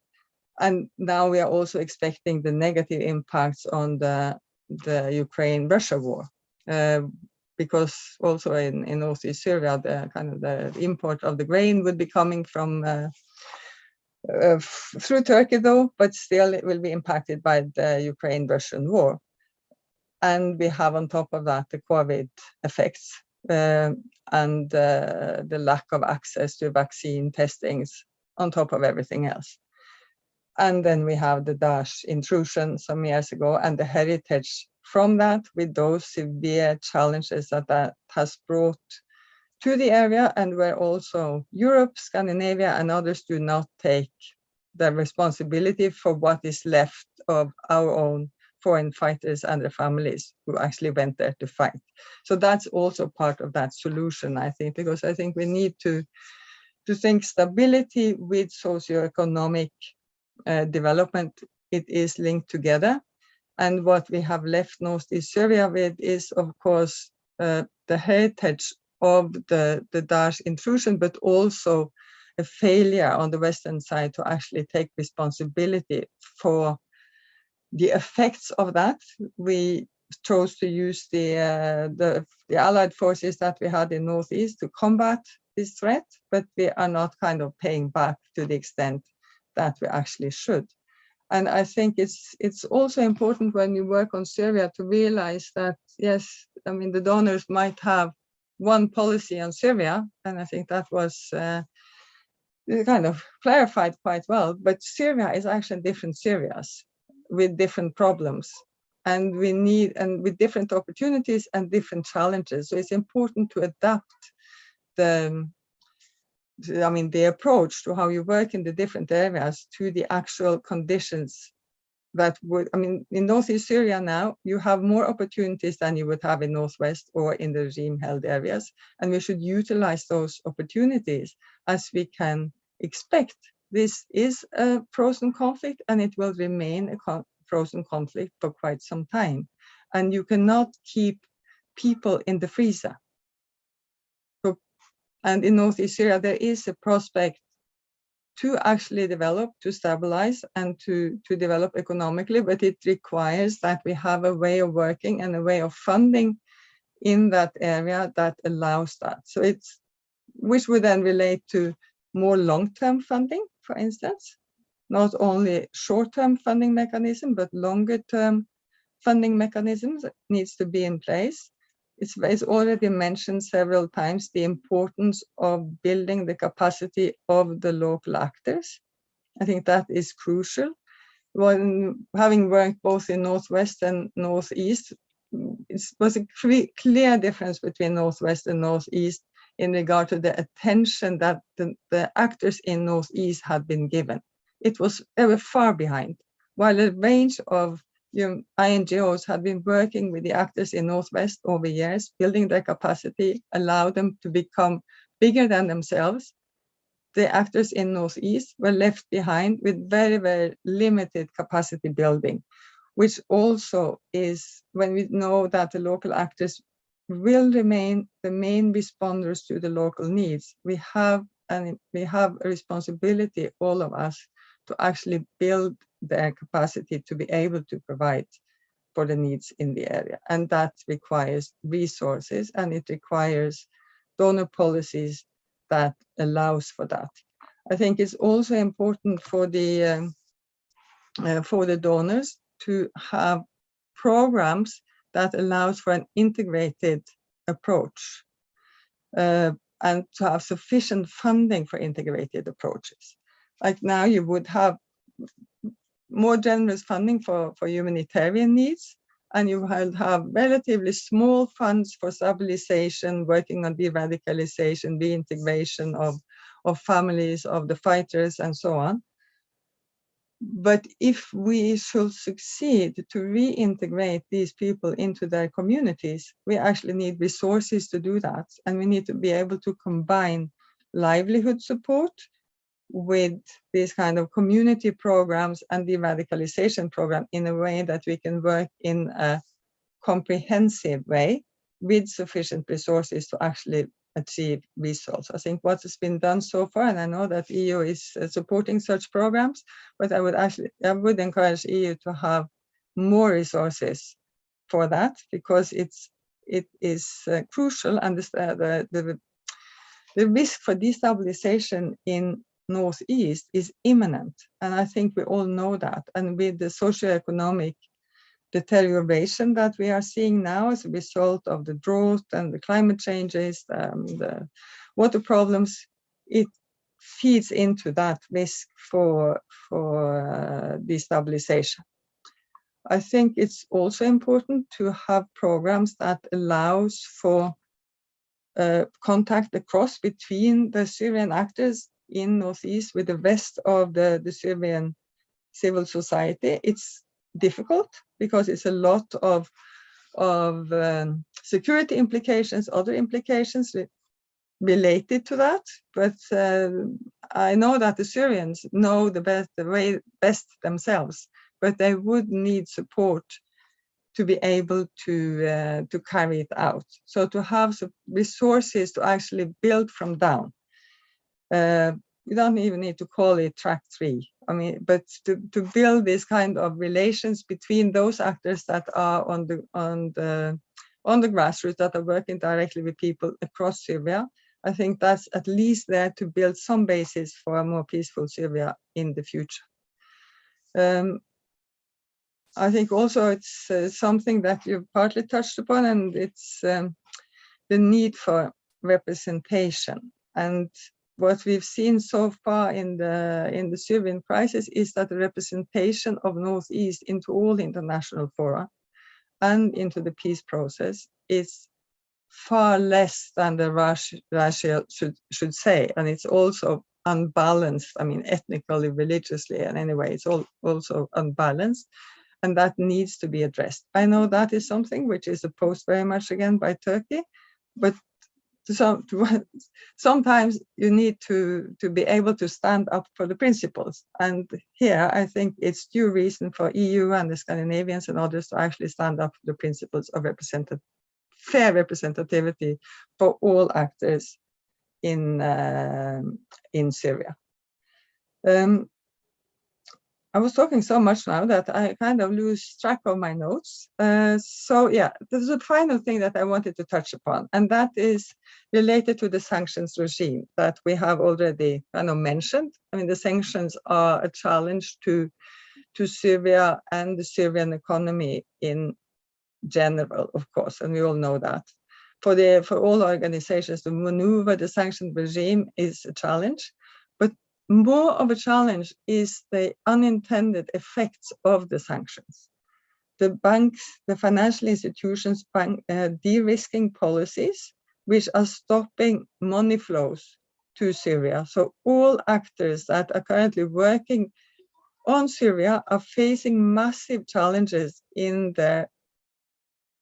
Speaker 5: And now we are also expecting the negative impacts on the Ukraine-Russia war, because also in Northeast Syria, the import of the grain would be coming from through Turkey, though, but still it will be impacted by the Ukraine-Russian war. And we have on top of that the COVID effects and the lack of access to vaccine testings on top of everything else. And then we have the Daesh intrusion some years ago and the heritage from that, with those severe challenges that has brought to the area, and where also Europe, Scandinavia, and others do not take the responsibility for what is left of our own foreign fighters and their families who actually went there to fight. So that's also part of that solution, I think, because I think we need to think stability with socioeconomic development. It is linked together. And what we have left Northeast Syria with is, of course, the heritage of the Daesh intrusion, but also a failure on the Western side to actually take responsibility for the effects of that. We chose to use the Allied forces that we had in Northeast to combat this threat, but we are not kind of paying back to the extent that we actually should. And I think it's also important when you work on Syria to realize that, yes, I mean, the donors might have one policy on Syria, and I think that was kind of clarified quite well, but Syria is actually different Syrias with different problems, and with different opportunities and different challenges. So it's important to adapt the approach to how you work in the different areas to the actual conditions that would, in Northeast Syria now, you have more opportunities than you would have in Northwest or in the regime-held areas. And we should utilize those opportunities as we can expect. This is a frozen conflict, and it will remain a frozen conflict for quite some time. And you cannot keep people in the freezer. And in Northeast Syria, there is a prospect to actually develop, to stabilize, and to develop economically, but it requires that we have a way of working and a way of funding in that area that allows that. So which would then relate to more long-term funding, for instance, not only short-term funding mechanism, but longer-term funding mechanisms needs to be in place. It's already mentioned several times the importance of building the capacity of the local actors. I think that is crucial. When having worked both in Northwest and Northeast, it was a clear difference between Northwest and Northeast in regard to the attention that the actors in Northeast had been given. They were far behind, while a range of INGOs had been working with the actors in Northwest over years, building their capacity, allow them to become bigger than themselves. The actors in Northeast were left behind with very, very limited capacity building, which also is when we know that the local actors will remain the main responders to the local needs. We have a responsibility, all of us, to actually build their capacity to be able to provide for the needs in the area. And that requires resources, and it requires donor policies that allows for that. I think it's also important for the donors to have programs that allows for an integrated approach and to have sufficient funding for integrated approaches. Like now you would have more generous funding for humanitarian needs, and you will have relatively small funds for stabilization, working on de-radicalization, reintegration of families of the fighters and so on. But if we should succeed to reintegrate these people into their communities, we actually need resources to do that. And we need to be able to combine livelihood support with these kind of community programs and de-radicalization program in a way that we can work in a comprehensive way with sufficient resources to actually achieve results. I think what has been done so far, and I know that EU is supporting such programs, but I would encourage EU to have more resources for that, because it is crucial, and the risk for destabilization in Northeast is imminent, and I think we all know that. And with the socioeconomic deterioration that we are seeing now as a result of the drought and the climate changes, the water problems, it feeds into that risk for destabilization. I think it's also important to have programs that allows for contact across between the Syrian actors in Northeast with the rest of the Syrian civil society. It's difficult because it's a lot of security implications, other implications related to that. But I know that the Syrians know the way best themselves, but they would need support to be able to carry it out. So to have some resources to actually build from down. You don't even need to call it track 3. I mean, but to build this kind of relations between those actors that are on the grassroots, that are working directly with people across Syria, I think that's at least there to build some basis for a more peaceful Syria in the future. I think also it's something that you've partly touched upon, and it's the need for representation. And what we've seen so far in the Syrian crisis is that the representation of Northeast into all international fora and into the peace process is far less than the Russia should say, and it's also unbalanced. I mean, ethnically, religiously, and anyway, it's also unbalanced, and that needs to be addressed. I know that is something which is opposed very much again by Turkey, but sometimes you need to be able to stand up for the principles. And here, I think it's due reason for EU and the Scandinavians and others to actually stand up for the principles of fair representativity for all actors in Syria. I was talking so much now that I kind of lose track of my notes. So yeah, there's a final thing that I wanted to touch upon, and that is related to the sanctions regime that we have already kind of mentioned. I mean, the sanctions are a challenge to Syria and the Syrian economy in general, of course, and we all know that. For all organizations to maneuver the sanction regime is a challenge, but more of a challenge is the unintended effects of the sanctions. The banks, the financial institutions, de-risking policies, which are stopping money flows to Syria. So all actors that are currently working on Syria are facing massive challenges in their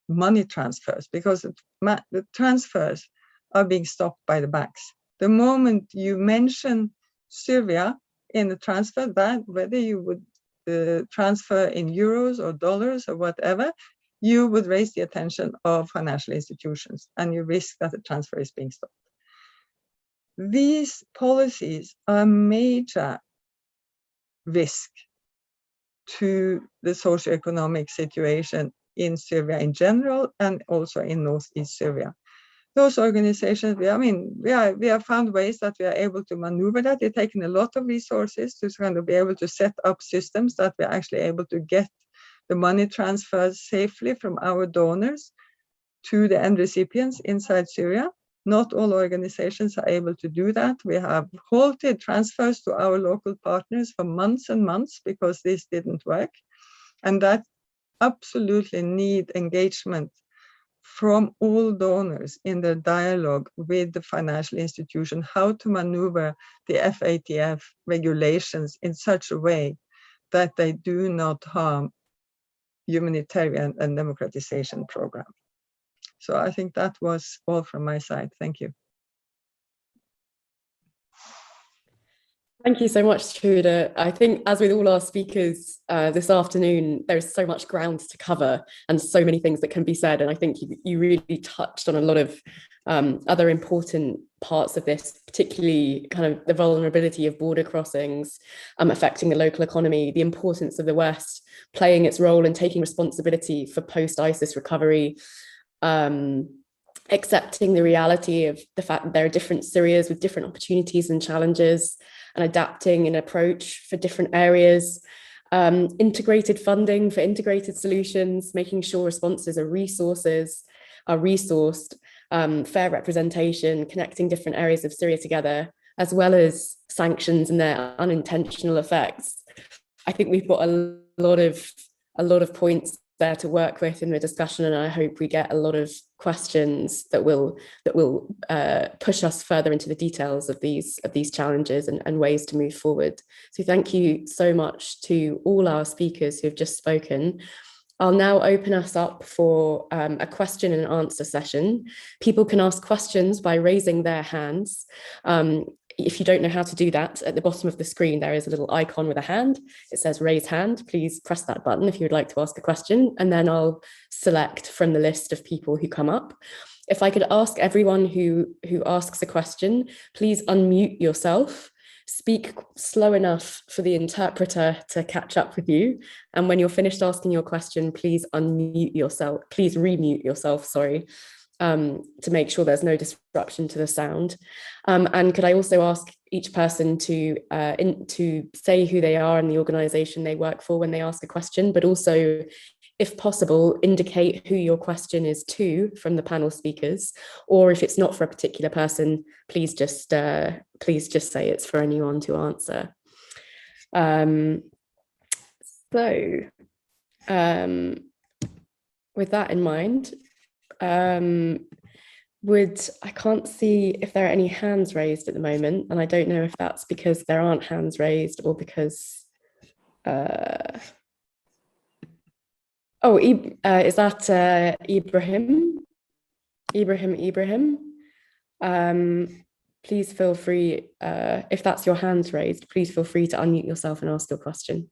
Speaker 5: money transfers, because the transfers are being stopped by the banks. The moment you mention Syria in the transfer, that whether you would transfer in euros or dollars or whatever, you would raise the attention of financial institutions and you risk that the transfer is being stopped. These policies are a major risk to the socioeconomic situation in Syria in general and also in Northeast Syria. Those organizations, we have found ways that we are able to maneuver that. It's taken a lot of resources to kind of be able to set up systems that we're actually able to get the money transfers safely from our donors to the end recipients inside Syria. Not all organizations are able to do that. We have halted transfers to our local partners for months and months because this didn't work. And that absolutely need engagement from all donors in the dialogue with the financial institution, how to maneuver the FATF regulations in such a way that they do not harm humanitarian and democratization program. So I think that was all from my side. Thank you.
Speaker 1: Thank you so much, Trude. I think, as with all our speakers this afternoon, there's so much ground to cover and so many things that can be said. And I think you really touched on a lot of other important parts of this, particularly kind of the vulnerability of border crossings affecting the local economy, the importance of the West playing its role and taking responsibility for post-ISIS recovery, accepting the reality of the fact that there are different Syrias with different opportunities and challenges, and adapting an approach for different areas, integrated funding for integrated solutions, making sure responses are resourced, fair representation, connecting different areas of Syria together, as well as sanctions and their unintentional effects. I think we've got a lot of points there to work with in the discussion, and I hope we get a lot of questions that will push us further into the details of these challenges and ways to move forward. So thank you so much to all our speakers who have just spoken. I'll now open us up for a question and answer session. People can ask questions by raising their hands. If you don't know how to do that, at the bottom of the screen, there is a little icon with a hand. It says raise hand. Please press that button if you would like to ask a question, and then I'll select from the list of people who come up. If I could ask everyone who asks a question, please unmute yourself, speak slow enough for the interpreter to catch up with you. And when you're finished asking your question, please unmute yourself, please remute yourself, sorry. To make sure there's no disruption to the sound. And could I also ask each person to say who they are and the organization they work for when they ask a question, but also, if possible, indicate who your question is to from the panel speakers, or if it's not for a particular person, please just say it's for anyone to answer. With that in mind, I can't see if there are any hands raised at the moment, and I don't know if that's because there aren't hands raised or because is that Ibrahim? Please feel free, if that's your hands raised, please feel free to unmute yourself and ask your question.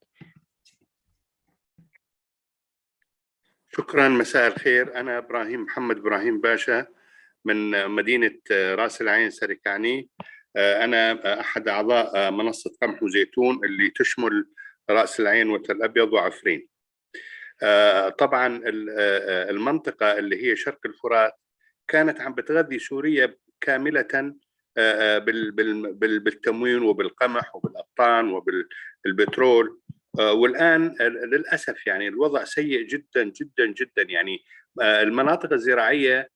Speaker 6: شكرا، مساء الخير. أنا إبراهيم محمد إبراهيم باشا من مدينة راس العين سركاني. أنا أحد أعضاء منصة قمح وزيتون اللي تشمل راس العين وتل أبيض وعفرين. طبعا المنطقة اللي هي شرق الفرات كانت عم بتغذي سوريا كاملة بالتموين وبالقمح وبالأبطان وبالبترول، والآن للأسف يعني الوضع سيء جدا جدا جدا. يعني المناطق الزراعية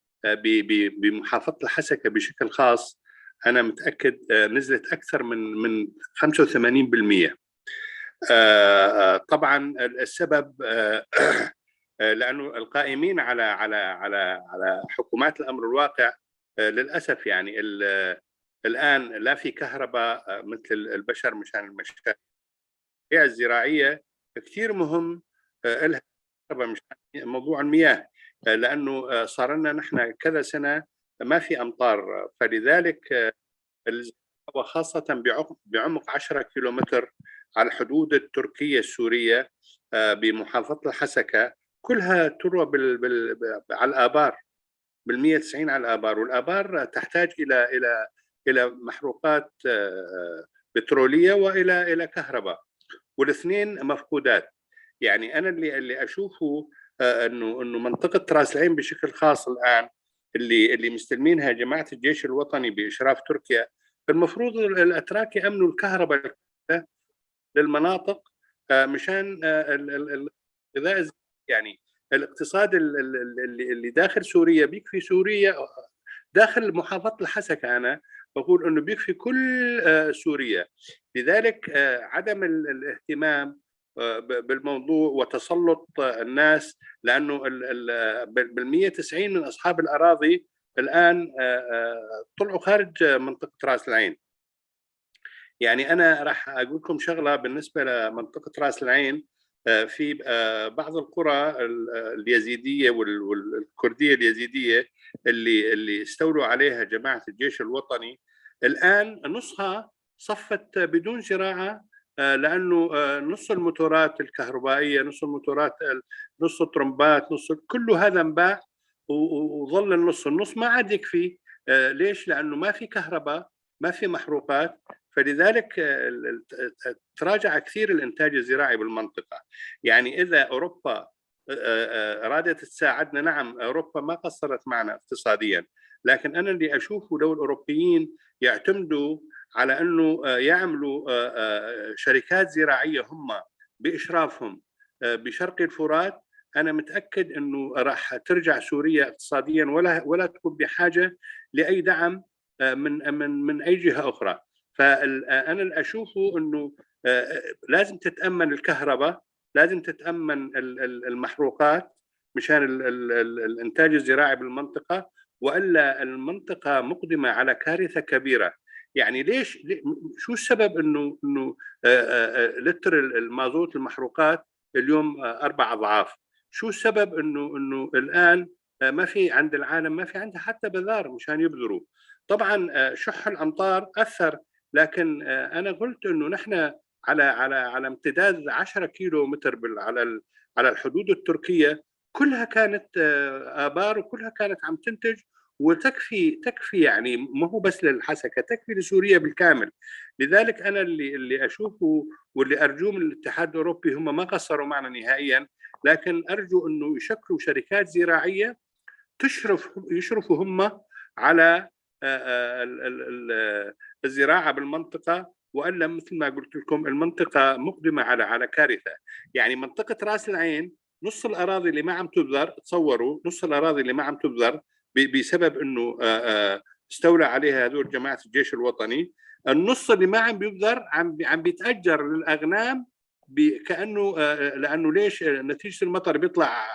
Speaker 6: بمحافظة الحسكة بشكل خاص أنا متأكد نزلت أكثر من 85%. طبعا السبب لأنه القائمين على حكومات الأمر الواقع للأسف يعني الآن لا في كهرباء مثل البشر مشان المشاريع الزراعية كثير مهم لها مشان موضوع المياه، لأنه صار لنا نحن كذا سنة ما في أمطار، فلذلك وخاصة بعمق 10 كيلومتر على الحدود التركية السورية بمحافظة الحسكة كلها تروى على الآبار، بال190 على الآبار، والآبار تحتاج إلى محروقات بترولية وإلى كهرباء، والاثنين مفقودات. يعني أنا اللي أشوفه إنه منطقة رأس العين بشكل خاص الآن اللي مستلمينها جماعة الجيش الوطني بإشراف تركيا، المفروض الأتراك يأمنوا الكهرباء للمناطق مشان الغذاء، يعني الاقتصاد اللي داخل سوريا بيكفي سوريا، داخل محافظة الحسكة أنا بقول إنه بيكفي كل سوريا. لذلك عدم الاهتمام بالموضوع وتسلط الناس، لأنه بال190 من أصحاب الأراضي الآن طلعوا خارج منطقة رأس العين. يعني أنا راح أقول لكم شغلة بالنسبة لمنطقة رأس العين. في بعض القرى اليزيدية والكردية اليزيدية اللي استولوا عليها جماعة الجيش الوطني، الآن نصها صفت بدون زراعة، لأنه نص الموتورات الكهربائية، نص الموتورات، نص الطرمبات، كله هذا انباع، وظل النص ما عاد يكفي. ليش؟ لأنه ما في كهرباء، ما في محروقات، فلذلك تراجع كثير الإنتاج الزراعي بالمنطقة. يعني إذا أوروبا أرادت تساعدنا، نعم أوروبا ما قصرت معنا اقتصاديا، لكن أنا اللي أشوفه لو الأوروبيين يعتمدوا على أنه يعملوا شركات زراعية هم بإشرافهم بشرق الفرات، أنا متأكد أنه راح ترجع سوريا اقتصاديا ولا تكون بحاجة لأي دعم من أي جهة أخرى. فأنا اللي أشوفه أنه لازم تتأمن الكهرباء، لازم تتأمن المحروقات مشان الإنتاج الزراعي بالمنطقة، وإلا المنطقة مقدمة على كارثة كبيرة. يعني ليش؟ شو السبب أنه لتر المازوت المحروقات اليوم 4 أضعاف؟ شو السبب أنه الآن ما في عند العالم، ما في عندها حتى بذار مشان يبذروا؟ طبعا شح الأمطار أثر، لكن أنا قلت أنه نحن على امتداد 10 كيلو متر على الحدود التركية كلها كانت آبار، وكلها كانت عم تنتج وتكفي يعني ما هو بس للحسكة، تكفي لسوريا بالكامل. لذلك أنا اللي أشوفه واللي أرجوه من الاتحاد الأوروبي، هم ما قصروا معنا نهائيا، لكن أرجو أنه يشكلوا شركات زراعية يشرفوا هم على الزراعة بالمنطقة، وإلا مثل ما قلت لكم المنطقة مقدمة على كارثة. يعني منطقة رأس العين نص الأراضي اللي ما عم تبذر، تصوروا نص الأراضي اللي ما عم تبذر بسبب أنه استولى عليها هذول جماعة الجيش الوطني. النص اللي ما عم بيبذر عم بيتأجر للأغنام، كأنه لأنه ليش؟ نتيجة المطر بيطلع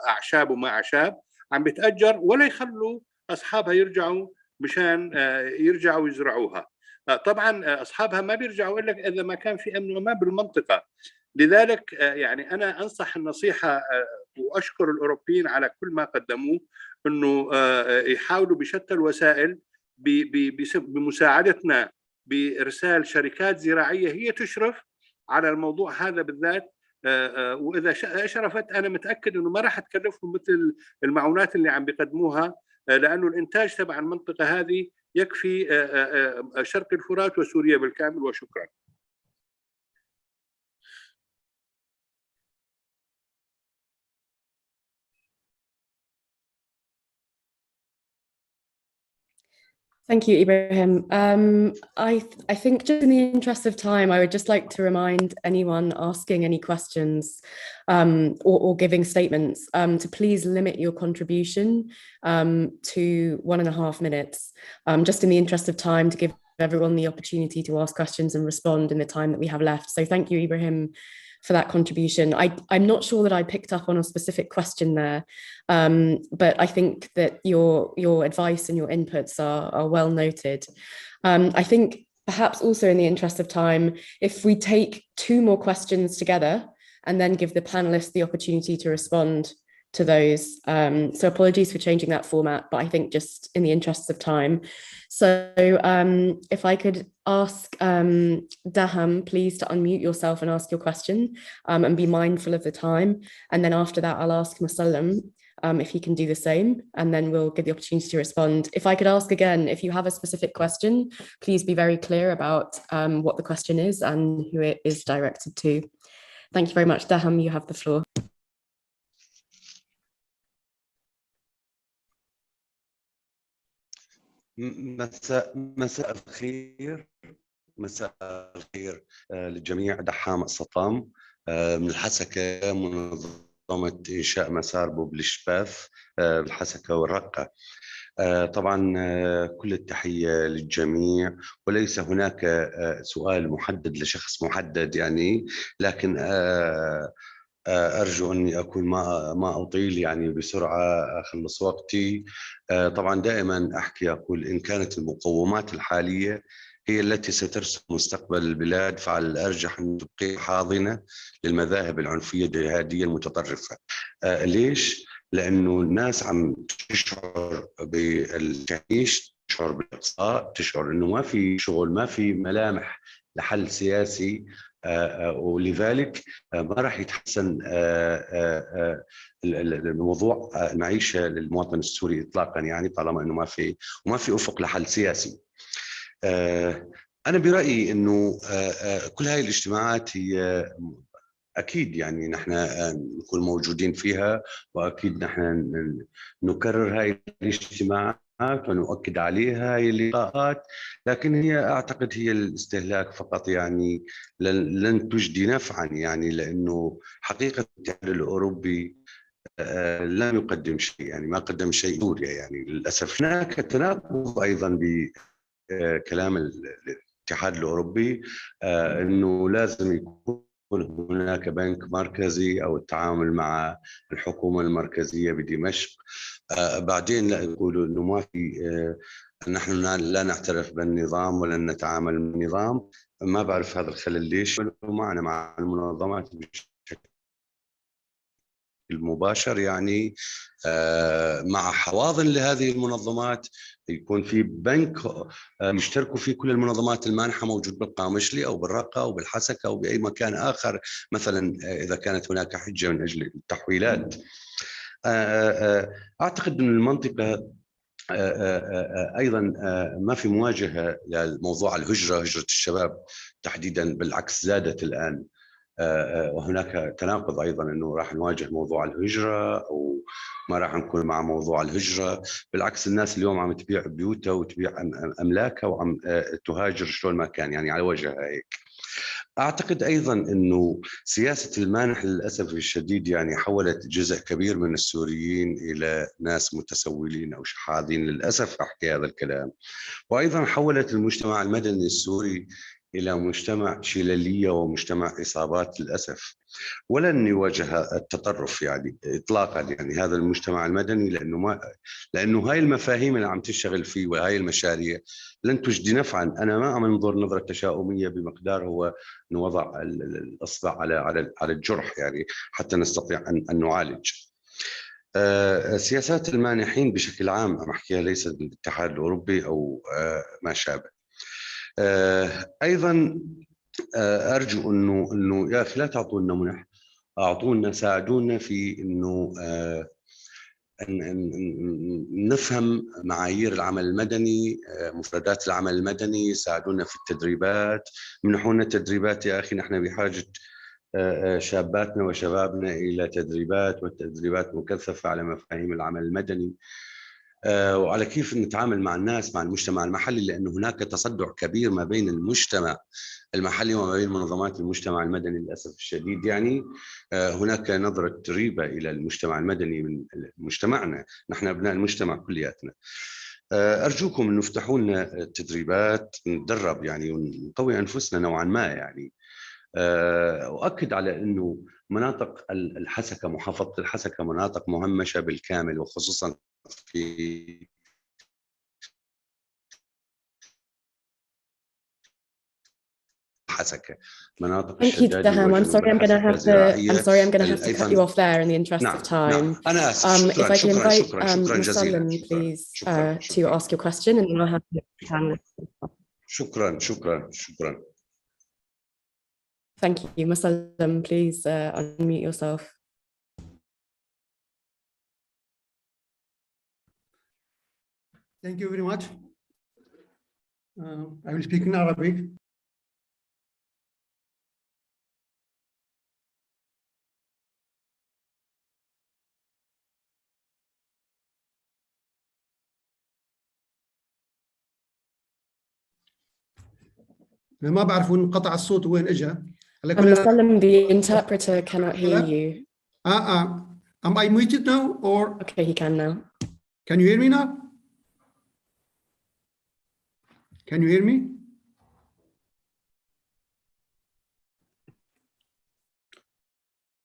Speaker 6: أعشاب وما أعشاب، عم بيتأجر ولا يخلوا أصحابها يرجعوا مشان يرجعوا يزرعوها. طبعا أصحابها ما بيرجعوا إلا إذا ما كان في أمن وأمان بالمنطقة. لذلك يعني أنا أنصح النصيحة، وأشكر الأوروبيين على كل ما قدموه، أنه يحاولوا بشتى الوسائل بمساعدتنا بإرسال شركات زراعية هي تشرف على الموضوع هذا بالذات. وإذا أشرفت أنا متأكد أنه ما راح تكلفهم مثل المعونات اللي عم بيقدموها، لأنه الإنتاج تبع المنطقة هذه يكفي شرق الفرات وسوريا بالكامل. وشكرا.
Speaker 1: Thank you, Ibrahim. I think just in the interest of time, I would just like to remind anyone asking any questions or giving statements to please limit your contribution to 1.5 minutes, just in the interest of time, to give everyone the opportunity to ask questions and respond in the time that we have left. So thank you, Ibrahim, for that contribution. I'm not sure that I picked up on a specific question there, but I think that your advice and your inputs are well noted. I think perhaps also in the interest of time, if we take 2 more questions together and then give the panelists the opportunity to respond to those. So apologies for changing that format, but I think just in the interests of time. So if I could ask Daham, please, to unmute yourself and ask your question, and be mindful of the time. And then after that, I'll ask Musallam if he can do the same, and then we'll get the opportunity to respond. If I could ask again, if you have a specific question, please be very clear about what the question is and who it is directed to. Thank you very much. Daham, you have the floor.
Speaker 7: مساء الخير. مساء الخير للجميع. دحام السطام من الحسكة، منظمة إنشاء مسار بوبلشباث بالحسكة والرقة. طبعا كل التحية للجميع، وليس هناك سؤال محدد لشخص محدد يعني، لكن أرجو أني أكون ما أطيل يعني بسرعة، أخلص وقتي. طبعا دائما أحكي أقول إن كانت المقومات الحالية هي التي سترسم مستقبل البلاد، فعلى الأرجح أن تبقي حاضنة للمذاهب العنفية الجهادية المتطرفة. ليش؟ لأنه الناس عم تشعر بالتهميش، تشعر بالإقصاء، تشعر أنه ما في شغل، ما في ملامح لحل سياسي، ولذلك ما راح يتحسن الموضوع المعيشة للمواطن السوري إطلاقا، يعني طالما أنه ما في أفق لحل سياسي. أنا برأيي أنه كل هاي الاجتماعات هي أكيد يعني نحن نكون موجودين فيها، وأكيد نحن نكرر هاي الاجتماعات ونؤكد عليها هاي اللقاءات، لكن هي أعتقد هي الاستهلاك فقط، يعني لن تجدي نفعا، يعني لأنه حقيقة الاتحاد الأوروبي لم يقدم شيء، يعني ما قدم شيء سوريا يعني للأسف. هناك تناقض أيضا بكلام الاتحاد الأوروبي، أنه لازم يكون هناك بنك مركزي أو التعامل مع الحكومة المركزية بدمشق. بعدين لا يقولوا أنه ما في، نحن لا نعترف بالنظام ولن نتعامل مع النظام. ما بعرف هذا الخلل ليش معنا مع المنظمات بشكل المباشر، يعني مع حواضن لهذه المنظمات، يكون في بنك يشتركوا فيه كل المنظمات المانحة موجود بالقامشلي أو بالرقة أو بالحسكة أو بأي مكان آخر، مثلا إذا كانت هناك حجة من أجل التحويلات. أعتقد أن المنطقة أيضا ما في مواجهة لموضوع الهجرة، هجرة الشباب تحديدا، بالعكس زادت الآن. وهناك تناقض أيضا أنه راح نواجه موضوع الهجرة أو ما راح نكون مع موضوع الهجرة. بالعكس الناس اليوم عم تبيع بيوتها وتبيع أملاكها وعم تهاجر شلون ما كان، يعني على وجهها هيك. أعتقد أيضا أنه سياسة المانح للأسف الشديد يعني حولت جزء كبير من السوريين إلى ناس متسولين أو شحاذين، للأسف أحكي هذا الكلام. وأيضا حولت المجتمع المدني السوري إلى مجتمع شلالية ومجتمع إصابات للأسف، ولن يواجه التطرف يعني إطلاقا، يعني هذا المجتمع المدني، لأنه هاي المفاهيم اللي عم تشتغل فيه وهاي المشاريع لن تجدي نفعا. أنا ما عم ننظر نظرة تشاؤمية بمقدار هو نوضع الإصبع على الجرح، يعني حتى نستطيع أن نعالج. سياسات المانحين بشكل عام عم أحكيها، ليس الاتحاد الأوروبي أو ما شابه. أيضا أرجو أنه يا أخي لا تعطونا منح، أعطونا، ساعدونا في أنه نفهم معايير العمل المدني، مفردات العمل المدني، ساعدونا في التدريبات، منحونا تدريبات يا أخي. نحن بحاجة شاباتنا وشبابنا إلى تدريبات، والتدريبات مكثفة على مفاهيم العمل المدني، وعلى كيف نتعامل مع الناس، مع المجتمع المحلي، لأن هناك تصدع كبير ما بين المجتمع المحلي وما بين منظمات المجتمع المدني للأسف الشديد. يعني هناك نظرة ريبة إلى المجتمع المدني من مجتمعنا، نحن أبناء المجتمع كلياتنا. أرجوكم أن يفتحوا لنا تدريبات نتدرب يعني ونقوي أنفسنا نوعا ما يعني. أؤكد على أنه مناطق الحسكة، محافظة الحسكة، مناطق مهمشة بالكامل، وخصوصا في الحسكة، مناطق
Speaker 1: Thank you,
Speaker 7: الشداد
Speaker 1: Daham. I'm sorry, I'm going to have to cut you off there in the interest of time.
Speaker 7: أنا آسف.
Speaker 1: If I can invite
Speaker 7: شكرا جزيلا.
Speaker 1: Musallam, please, to ask your question, and then I'll have the panelists.
Speaker 7: شكرا.
Speaker 1: Thank you, Musallam. Please unmute yourself.
Speaker 8: Thank you very much. I will speak in Arabic. أنا ما بعرف وين قطع الصوت وين إجا.
Speaker 1: Musallam, the interpreter cannot hear you.
Speaker 8: Am I muted now or?
Speaker 1: Okay, he can now.
Speaker 8: Can you hear me now? Can you hear me?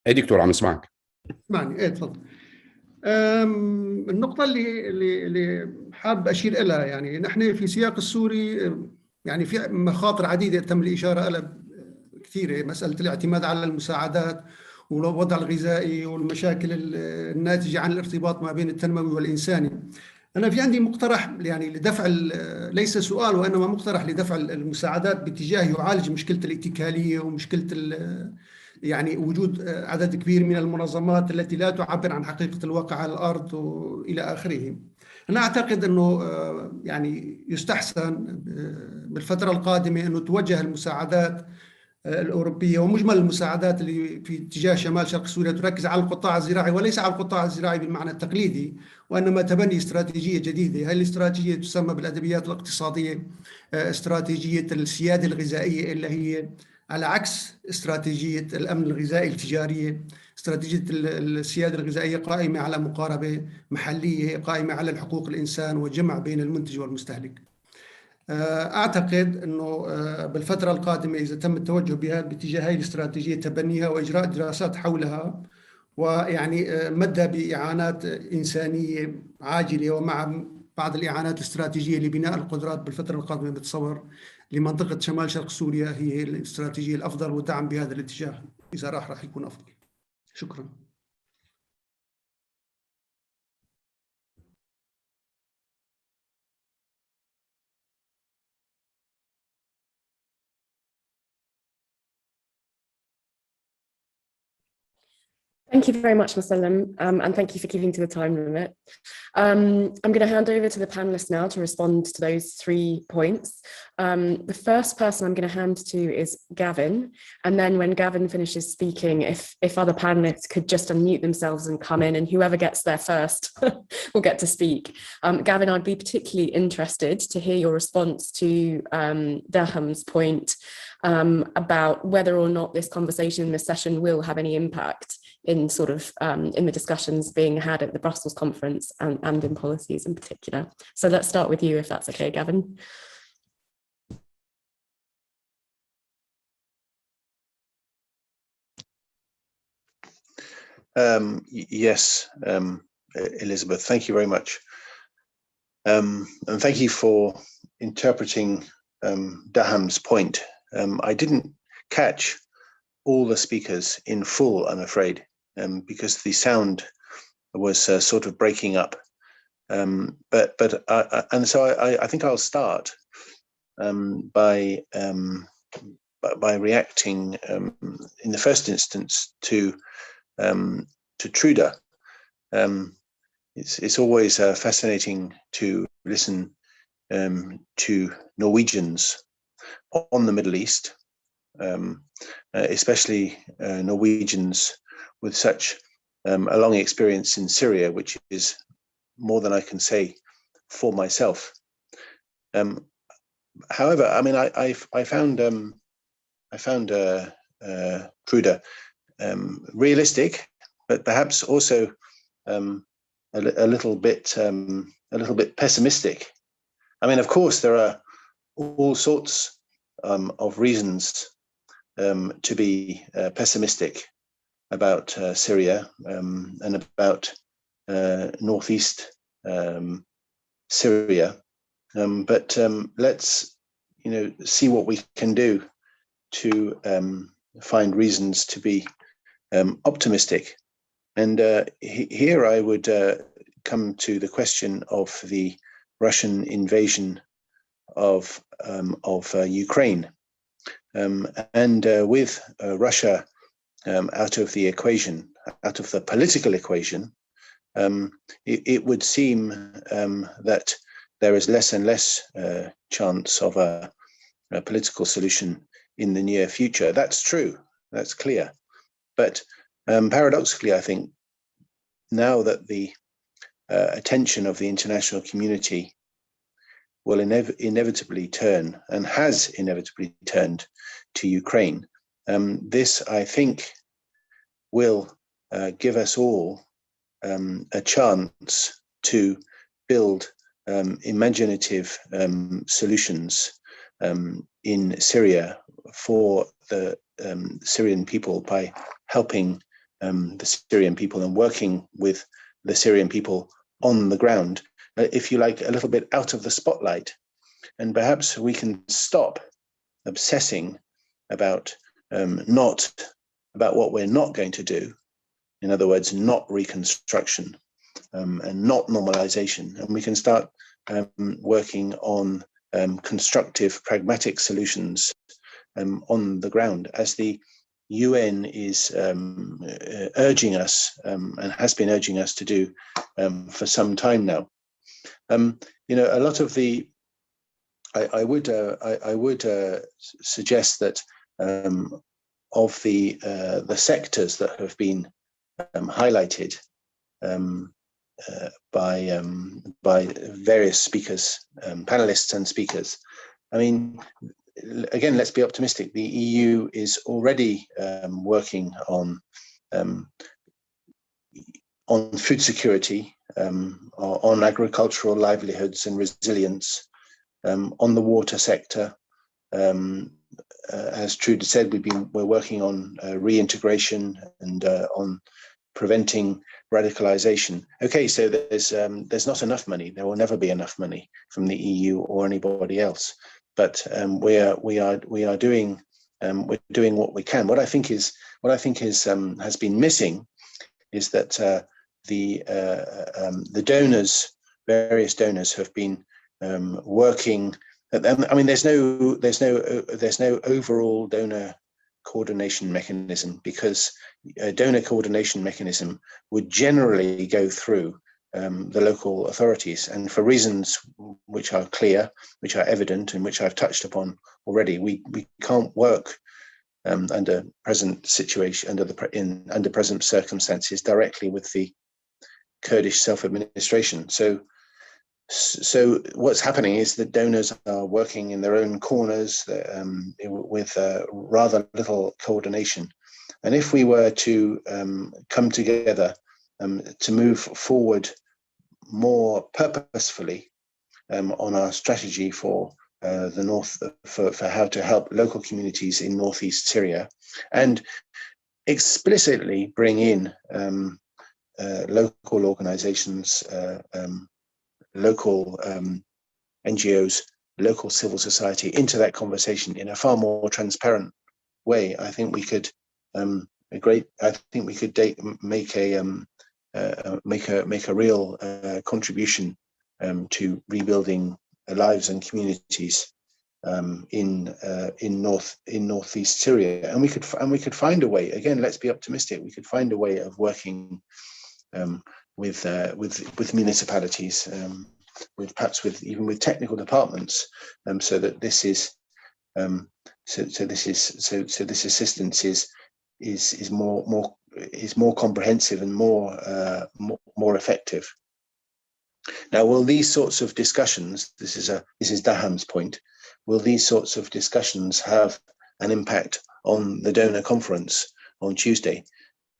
Speaker 9: اي دكتور عم اسمعك.
Speaker 8: اسمعني. ايه تفضل. النقطة اللي حاب أشير إليها، يعني نحن في سياق السوري يعني في مخاطر عديدة تم الإشارة إليها كثيرة، مسألة الاعتماد على المساعدات والوضع الغذائي والمشاكل الناتجة عن الارتباط ما بين التنموي والإنساني. أنا في عندي مقترح يعني لدفع ليس سؤال وإنما مقترح لدفع المساعدات باتجاه يعالج مشكلة الاتكالية ومشكلة يعني وجود عدد كبير من المنظمات التي لا تعبر عن حقيقة الواقع على الأرض وإلى آخره. أنا أعتقد أنه يعني يستحسن بالفترة القادمة أنه توجه المساعدات الأوروبية ومجمل المساعدات اللي في اتجاه شمال شرق سوريا تركز على القطاع الزراعي وليس على القطاع الزراعي بالمعنى التقليدي، وإنما تبني استراتيجية جديدة. هذه الاستراتيجية تسمى بالأدبيات الاقتصادية استراتيجية السيادة الغذائية، اللي هي على عكس استراتيجية الأمن الغذائي التجارية. استراتيجية السيادة الغذائية قائمة على مقاربة محلية، قائمة على حقوق الإنسان وجمع بين المنتج والمستهلك. أعتقد أنه بالفترة القادمة إذا تم التوجه بها باتجاه هذه الاستراتيجية تبنيها وإجراء دراسات حولها، ويعني مدها بإعانات إنسانية عاجلة ومع بعض الإعانات الاستراتيجية لبناء القدرات بالفترة القادمة، بتصور لمنطقة شمال شرق سوريا هي الاستراتيجية الأفضل، والدعم بهذا الاتجاه إذا راح يكون أفضل. شكرا.
Speaker 1: Thank you very much, Musallam, and thank you for keeping to the time limit. I'm going to hand over to the panelists now to respond to those 3 points. The first person I'm going to hand to is Gavin, and then when Gavin finishes speaking, if other panelists could just unmute themselves and come in, and whoever gets there first will get to speak. Gavin, I'd be particularly interested to hear your response to Daham's point about whether or not this conversation in this session will have any impact in sort of in the discussions being had at the Brussels conference and in policies in particular. So let's start with you, if that's okay, Gavin.
Speaker 2: Yes, Elizabeth, thank you very much. And thank you for interpreting Daham's point. I didn't catch all the speakers in full, I'm afraid, because the sound was sort of breaking up. And so I think I'll start by reacting in the first instance to Truda. It's always fascinating to listen to Norwegians on the Middle East, especially Norwegians with such a long experience in Syria, which is more than I can say for myself. However, I mean, I found Truda realistic, but perhaps also a little bit pessimistic. I mean, of course, there are all sorts of reasons to be pessimistic about Syria and about Northeast Syria, but let's see what we can do to find reasons to be optimistic. And here I would come to the question of the Russian invasion of Ukraine, and with Russia out of the equation, out of the political equation, it would seem that there is less and less chance of a political solution in the near future. That's true, that's clear. But paradoxically, I think now that the attention of the international community will inevitably turn, and has inevitably turned, to Ukraine, this, I think, will give us all a chance to build imaginative solutions in Syria for the Syrian people, by helping the Syrian people and working with the Syrian people on the ground, if you like, a little bit out of the spotlight. And perhaps we can stop obsessing about what we're not going to do. In other words, not reconstruction and not normalization. And we can start working on constructive, pragmatic solutions on the ground, as the UN is urging us and has been urging us to do for some time now. A lot of the, I would suggest that of the sectors that have been highlighted by various speakers, panelists and speakers. I mean, again, let's be optimistic. The EU is already working on food security, on agricultural livelihoods and resilience, on the water sector. As Trude said, we're working on reintegration and on preventing radicalization. Okay, so there's not enough money. There will never be enough money from the EU or anybody else. But we are doing what we can. What I think has been missing is that the donors, various donors, have been working. I mean, there's no overall donor coordination mechanism, because a donor coordination mechanism would generally go through the local authorities, and for reasons which are clear, which are evident, and which I've touched upon already, we can't work under present situation, under present circumstances, directly with the Kurdish self-administration. So what's happening is that donors are working in their own corners with rather little coordination. And if we were to come together to move forward more purposefully on our strategy for the north, for how to help local communities in northeast Syria, and explicitly bring in local organizations, local NGOs, local civil society into that conversation in a far more transparent way, I think we could make a real contribution to rebuilding lives and communities in northeast Syria. And we could find a way. Again, let's be optimistic. We could find a way of working with municipalities, even with technical departments, so that this assistance is more comprehensive and more effective. Now, will these sorts of discussions, this is Daham's point, will these sorts of discussions have an impact on the donor conference on Tuesday?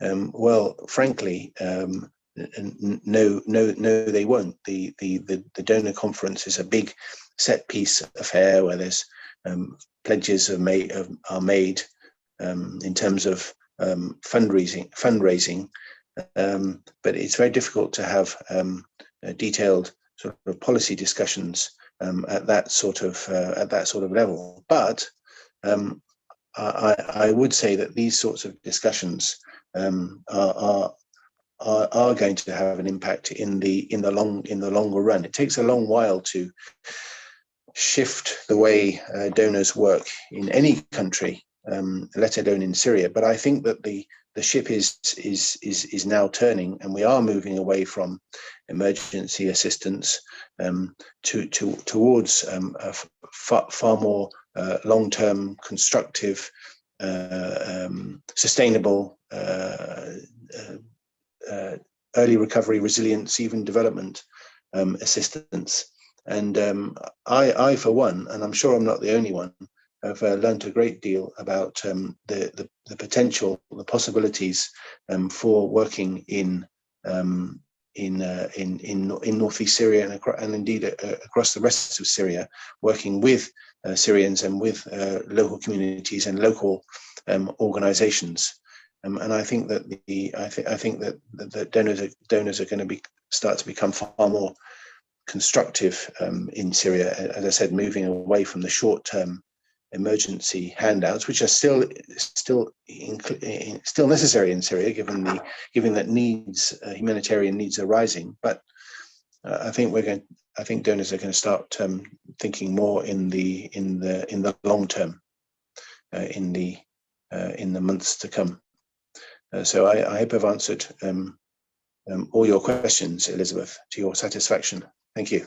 Speaker 2: Well, frankly, no, they won't. The donor conference is a big set piece affair where there's pledges are made in terms of fundraising, but it's very difficult to have detailed sort of policy discussions at that sort of level. But I would say that these sorts of discussions are going to have an impact in the longer run. It takes a long while to shift the way donors work in any country, let alone in Syria. But I think that the ship is now turning, and we are moving away from emergency assistance towards a far more long-term, constructive, sustainable, early recovery, resilience, even development assistance. And I, for one, and I'm sure I'm not the only one, have learned a great deal about the potential, the possibilities for working in northeast Syria and indeed across the rest of Syria, working with Syrians and with local communities and local organizations. And I think that I think that donors are going to start to become far more constructive in Syria, as I said, moving away from the short-term emergency handouts, which are still necessary in Syria, given that humanitarian needs are rising. But I think donors are going to start thinking more in the long term, in the months to come. So I hope I've answered all your questions, Elizabeth, to your satisfaction. Thank you.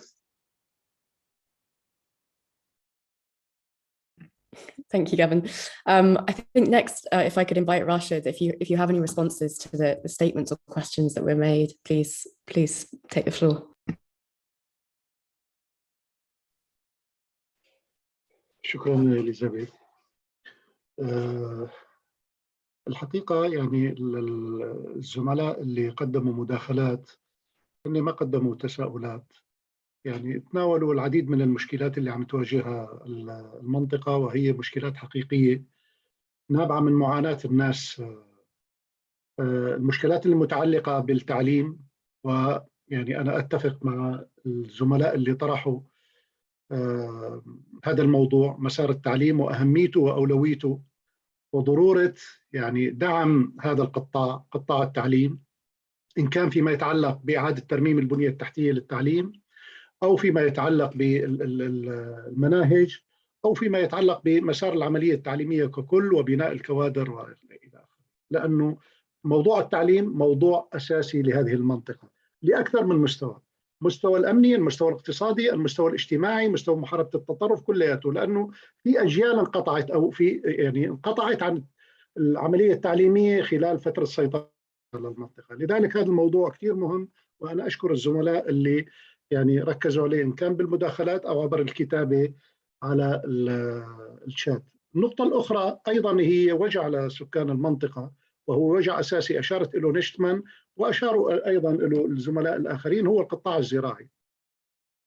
Speaker 1: Thank you, Gavin. I think next, if I could invite Rashid, if you have any responses to the statements or questions that were made, please take the floor.
Speaker 4: شكرا إليزابيث. الحقيقة يعني الزملاء اللي قدموا مداخلات هم ما قدموا تساؤلات، يعني تناولوا العديد من المشكلات اللي عم تواجهها المنطقة، وهي مشكلات حقيقية نابعة من معاناة الناس. المشكلات المتعلقة بالتعليم، ويعني أنا أتفق مع الزملاء اللي طرحوا هذا الموضوع، مسار التعليم وأهميته وأولويته وضرورة يعني دعم هذا القطاع، قطاع التعليم، إن كان فيما يتعلق بإعادة ترميم البنية التحتية للتعليم، أو فيما يتعلق بالمناهج، أو فيما يتعلق بمسار العملية التعليمية ككل وبناء الكوادر وإلى آخره. لأنه موضوع التعليم موضوع أساسي لهذه المنطقة لأكثر من مستوى، مستوى الأمني، المستوى الاقتصادي، المستوى الاجتماعي، مستوى محاربة التطرف، كلياته. لأنه في أجيال انقطعت أو انقطعت عن العملية التعليمية خلال فترة السيطرة على المنطقة. لذلك هذا الموضوع كثير مهم، وأنا أشكر الزملاء اللي يعني ركزوا عليه إن كان بالمداخلات أو عبر الكتابة على الشات. النقطة الأخرى أيضا هي وجع على سكان المنطقة، وهو وجع أساسي أشارت له نشتمان وأشاروا أيضا له الزملاء الآخرين، هو القطاع الزراعي.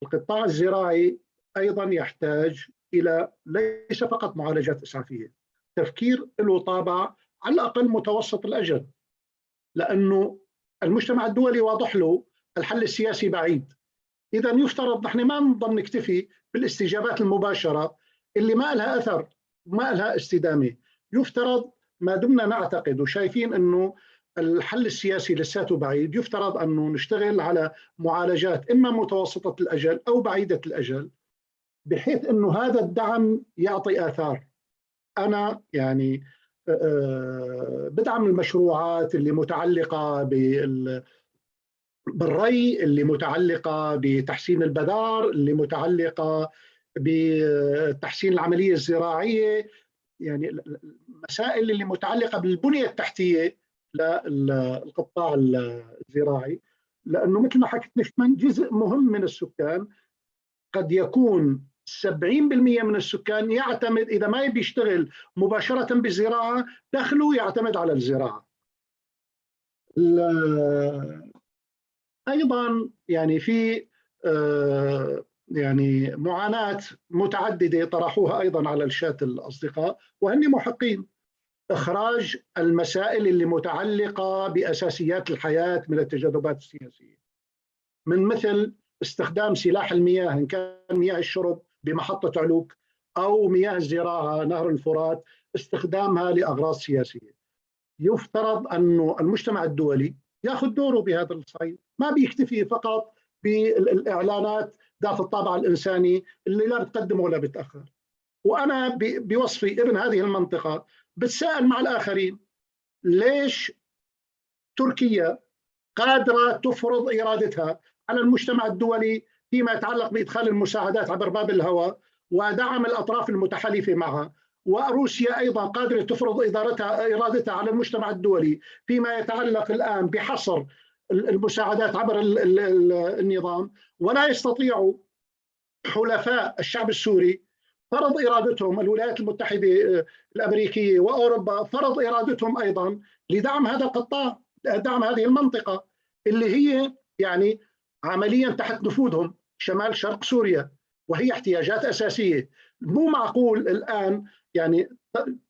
Speaker 4: القطاع الزراعي أيضا يحتاج إلى ليس فقط معالجات إسعافية، تفكير له طابع على الأقل متوسط الأجل، لأنه المجتمع الدولي واضح له الحل السياسي بعيد. إذا يفترض نحن ما نضل نكتفي بالاستجابات المباشرة اللي ما لها أثر وما لها استدامة. يفترض ما دمنا نعتقد وشايفين أنه الحل السياسي لساته بعيد، يفترض أنه نشتغل على معالجات إما متوسطة الأجل أو بعيدة الأجل، بحيث أنه هذا الدعم يعطي آثار. أنا يعني بدعم المشروعات اللي متعلقة بالري، اللي متعلقة بتحسين البذار، اللي متعلقة بتحسين العملية الزراعية، يعني المسائل اللي متعلقة بالبنية التحتية للقطاع الزراعي. لأنه مثل ما حكيت نشتمان، جزء مهم من السكان قد يكون 70% من السكان يعتمد، إذا ما يبي يشتغل مباشرة بالزراعة، دخله يعتمد على الزراعة. أيضا يعني في يعني معاناة متعددة طرحوها أيضا على الشات الأصدقاء، وهن محقين. إخراج المسائل اللي متعلقة بأساسيات الحياة من التجاذبات السياسية، من مثل استخدام سلاح المياه، إن كان مياه الشرب بمحطة علوك أو مياه الزراعة نهر الفرات استخدامها لأغراض سياسية. يفترض أن المجتمع الدولي يأخذ دوره بهذا الصعيد، ما بيكتفي فقط بالإعلانات ذات الطابع الإنساني اللي لا بتقدم ولا بتأخر. وأنا بوصفي ابن هذه المنطقة بتساءل مع الآخرين ليش تركيا قادرة تفرض إرادتها على المجتمع الدولي فيما يتعلق بإدخال المساعدات عبر باب الهواء ودعم الأطراف المتحالفة معها، وروسيا أيضا قادرة تفرض إرادتها على المجتمع الدولي فيما يتعلق الآن بحصر المساعدات عبر النظام، ولا يستطيع حلفاء الشعب السوري فرض إرادتهم. الولايات المتحدة الأمريكية وأوروبا فرض إرادتهم أيضا لدعم هذا القطاع، دعم هذه المنطقة اللي هي يعني عمليا تحت نفوذهم شمال شرق سوريا، وهي احتياجات أساسية. مو معقول الآن يعني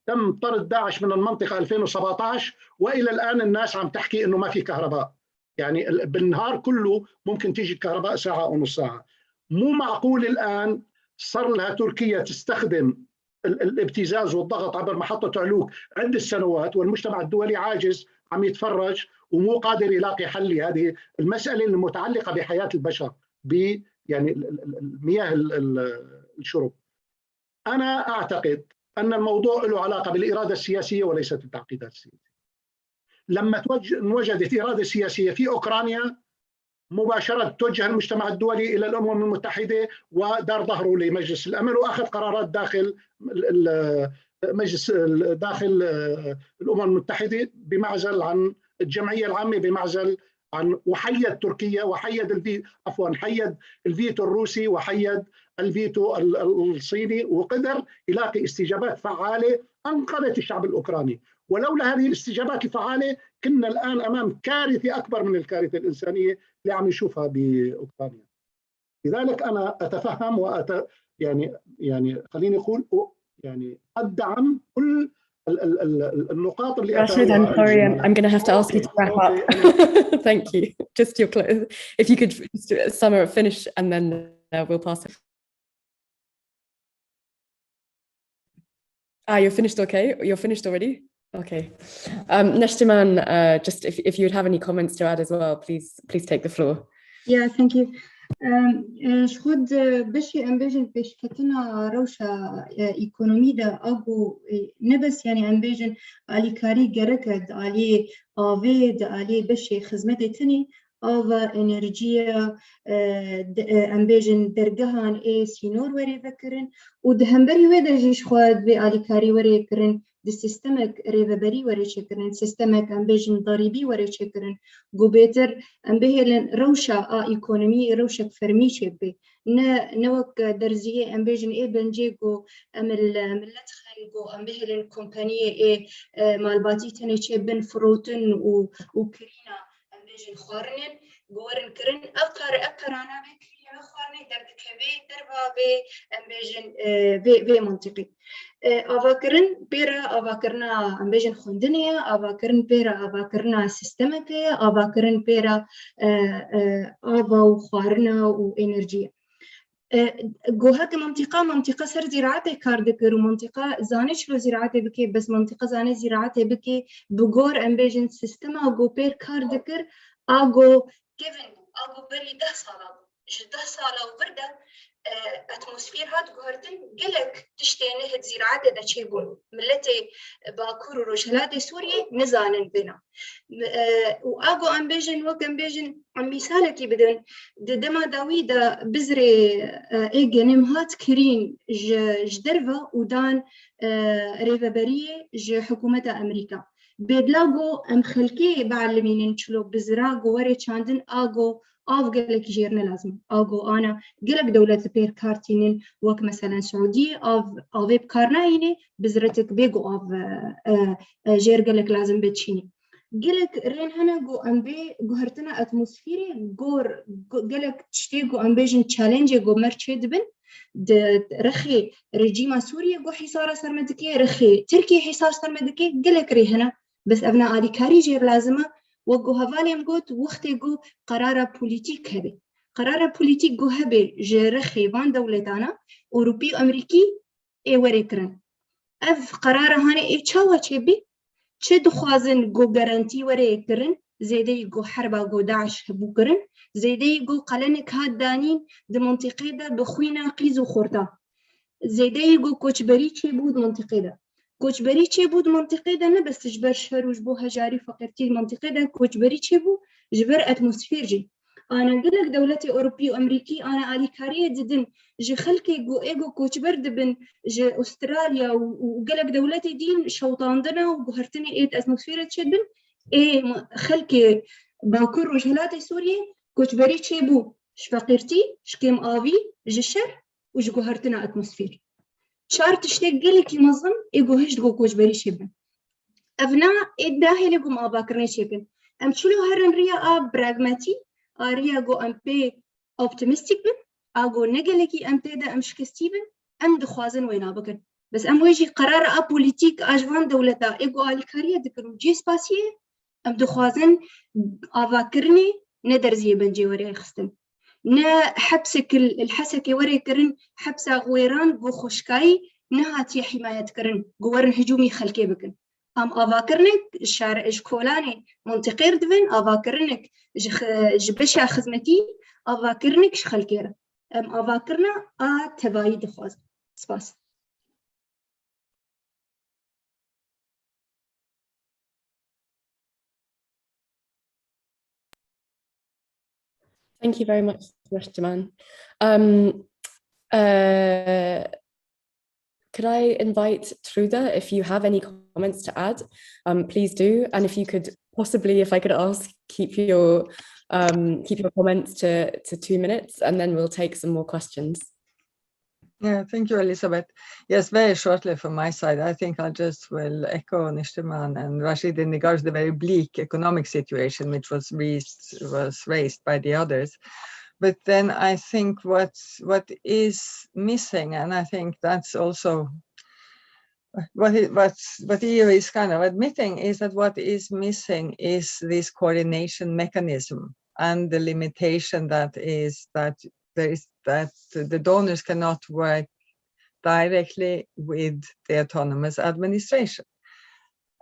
Speaker 4: تم طرد داعش من المنطقة 2017 وإلى الآن الناس عم تحكي إنه ما في كهرباء، يعني بالنهار كله ممكن تيجي الكهرباء ساعة أو نص ساعة. مو معقول الآن صار لها تركيا تستخدم الابتزاز والضغط عبر محطة علوك عدة سنوات والمجتمع الدولي عاجز عم يتفرج ومو قادر يلاقي حل لهذه المسألة المتعلقة بحياة البشر يعني المياه الشرب. أنا أعتقد أن الموضوع له علاقة بالإرادة السياسية وليست بالتعقيدات السياسية. لما وجدت إرادة سياسية في أوكرانيا مباشرة توجه المجتمع الدولي إلى الأمم المتحدة ودار ظهره لمجلس الأمن وأخذ قرارات داخل مجلس داخل الأمم المتحدة بمعزل عن الجمعية العامة، بمعزل عن وحيد تركيا وحيد حيد الفيتو الروسي وحيد الفيتو الصيني، وقدر يلاقي استجابات فعالة أنقذت الشعب الأوكراني. ولولا هذه الاستجابات الفعالة كنا الآن أمام كارثة أكبر من الكارثة الإنسانية اللي عم نشوفها بأوكرانيا. لذلك أنا أتفهم يعني خليني أقول يعني أدعم كل النقاط اللي
Speaker 1: Rashid, I'm sorry, I'm going to have to ask you to wrap up. Thank you. Just your close. If you could just finish and then we'll pass it. You're finished, okay? You're finished already? Okay. Neshtiman, just if you would have any comments to add as well, please take the floor.
Speaker 3: Yeah, thank you. شخود بشي أمبيجن بيش كتنا روشة إيكونومي دا أبو نبس يعني أمبيجن علي كاري جركد علي آفيد علي بشي خدمة تاني آفا إنرجيا أمبيجن درجهان سينور وري فكرن ودهمبري ويدا جيش خواد بعلي كاري وري كرن د سيستمك ريفبري وري شكرن سيستمك أمبيجن ضريبي وري شكرن جوبيتر أمبيهلن روشة إيكونومي روشة فرمي شبه نوك درزية أمبيجن بنجيجو ملت خلقو أمبيهلن كومبانية مالباتي تاني شبن فروتن وكرينا أمبيجن خارنن جورن كرن أقرانا بكرينا خارنن درد كبي دربا أمبيجن منطقي أفكرن بيرا أفكرنا أمبيجن خندنية أفكرن بيرا أفكرنا سيستمكية أفكرن بيرا آبا وخارنا وإنرجية جوهك منطقة سر زراعة كاردكر ومنطقة زانش لو زراعة بكي بس منطقة زانش زراعة بكي بجور أمبيجن سيستم أو بير كاردكر أو كيفن أو بري 10 سالة وبردة اتموسفير هاد جوهرتن قلك تشتينه زراعة دا تشيبون ملتي باكور وروشلات سوريا نزانن بنا وآغو أمبيجن وكمبيجن عم مثالكي بدن دما داويدا بزري إيجنم هات كرين جدرفا ودان ريفابرية حكومة أمريكا بيدلاغو أم خلقي بعلمين نشلو بزراغو وري چاندن آغو قالك جيرنا لازم أقو أنا قالك دولة بير كارتينين وك مثلا سعودية أو بيب كارنايني بزرتك بيجو جير قالك لازم بتشيني قالك رين هنا جو أمبي جهرتنا أتموسفيري جور قالك تشتي جو أمبيجن تشالنج جو مرشد بن رخي رجيم سوريا جو حصار سرمدكي رخي تركيا حصار سرمدكي قالك ري هنا بس أبناء آدي كاري جير لازمة وجو هفاليم قلت وقت جو قرار بوليتيك هبي قرار بوليتيك جو هبي جرخي بان دولتنا أوروبي وأمريكي وريكرن اف قرار هاني اي تشاوا تشبي چه دخوازن گو گارانتی وره کرن زیده گو حربا گو داعش هبو کرن زیده گو قلنک هاد دانین ده منطقه ده بخوینا قیز و خورتا زیده گو کوچبری چه بود منطقه ده کوچبری چه بود منطقه ده نه بس جبر شهر وجبو هجاری فقرتی منطقه ده کوچبری چه بود جبر اتمسفیر جي أنا قلق دولتي أوروبي وأمريكي أنا آليكارية جدا جي خلكي جو إيجو كوچبر دبن جي أستراليا وقلق دولتي دين شوطاندنا وقهرتني إيد أتمسفيرة تشدن إيه خلكي باكر وجهلاتي سوريا كوچبري تشيبو شفقيرتي شكيم آبي جشر وش قهرتنا أتمسفير شار تشتاق قلك ينظم إيجو هشت جو كوچبري شبن أبناء إداهي لكم آباكرني شبن أمشلو هرن ريا براغماتي آريا جو أمبي أوبتيمستيك بن أجو نجلكي أمبي ده أمشكستي بن أم دخوازن وين أبكر بس أم ويجي قرار بوليتيك أجوان دولتا إجو آلكارية ذكروا جيس باسية أم دخوازن أفكرني ندرزي بنجي وري خستن نا حبسك الحسكي وري كرن حبسة غويران جو خشكاي نهاتي حماية كرن جوارن هجومي خلكي بكن أم أفكرنك الشارع إشكولاني منطقير دفن أفكرنك جبشة خدمتي أفكرنك شخلكيرة أم أفكرنا تبايد دخواز سباس.
Speaker 1: Thank you very much, Jaman. Could I invite Truda, if you have any comments to add, please do. And if you could possibly, if I could ask, keep your comments to 2 minutes, and then we'll take some more questions.
Speaker 5: Yeah, thank you, Elizabeth. Yes, very shortly from my side, I think I just will echo Nishtiman and Rashid in regards to the very bleak economic situation which was raised by the others. But then I think what is missing, and I think that's also what EU is kind of admitting, is that what is missing is this coordination mechanism and the limitation that the donors cannot work directly with the autonomous administration.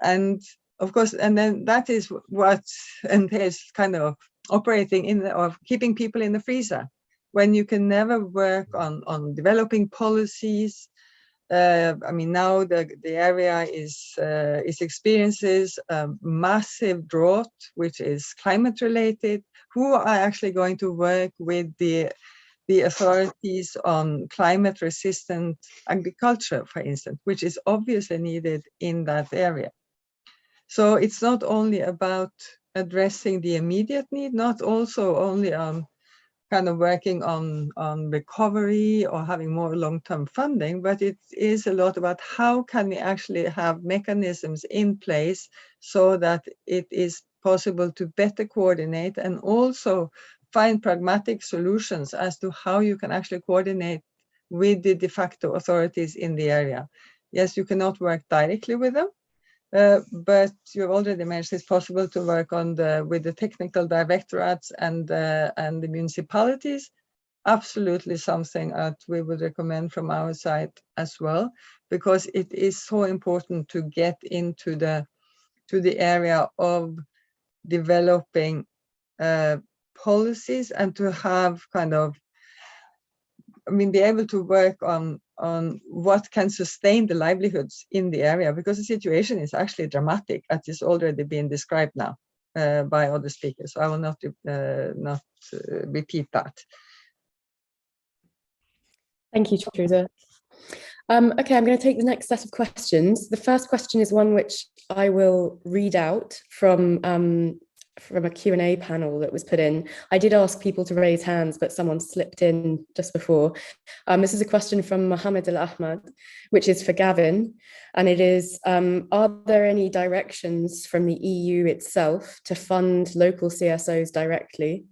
Speaker 5: And of course, and then that is what entails kind of operating in or keeping people in the freezer when you can never work on developing policies. I mean, now the area is experiences a massive drought, which is climate related. Who are actually going to work with the authorities on climate resistant agriculture, for instance, which is obviously needed in that area? So it's not only about addressing the immediate need, not also only on kind of working on recovery or having more long-term funding, but it is a lot about how can we actually have mechanisms in place so that it is possible to better coordinate and also find pragmatic solutions as to how you can actually coordinate with the de facto authorities in the area. Yes, you cannot work directly with them, but you've already mentioned it's possible to work on with the technical directorates and the municipalities. Absolutely something that we would recommend from our side as well, because it is so important to get into the area of developing policies and to have kind of, I mean, be able to work on what can sustain the livelihoods in the area, because the situation is actually dramatic, as is already been described now by other speakers. So I will not repeat that.
Speaker 1: Thank you, Truda. Okay, I'm going to take the next set of questions. The first question is one which I will read out from a Q&A panel that was put in. I did ask people to raise hands, but someone slipped in just before. This is a question from Mohammed Al-Ahmad, which is for Gavin, and it is, are there any directions from the EU itself to fund local CSOs directly?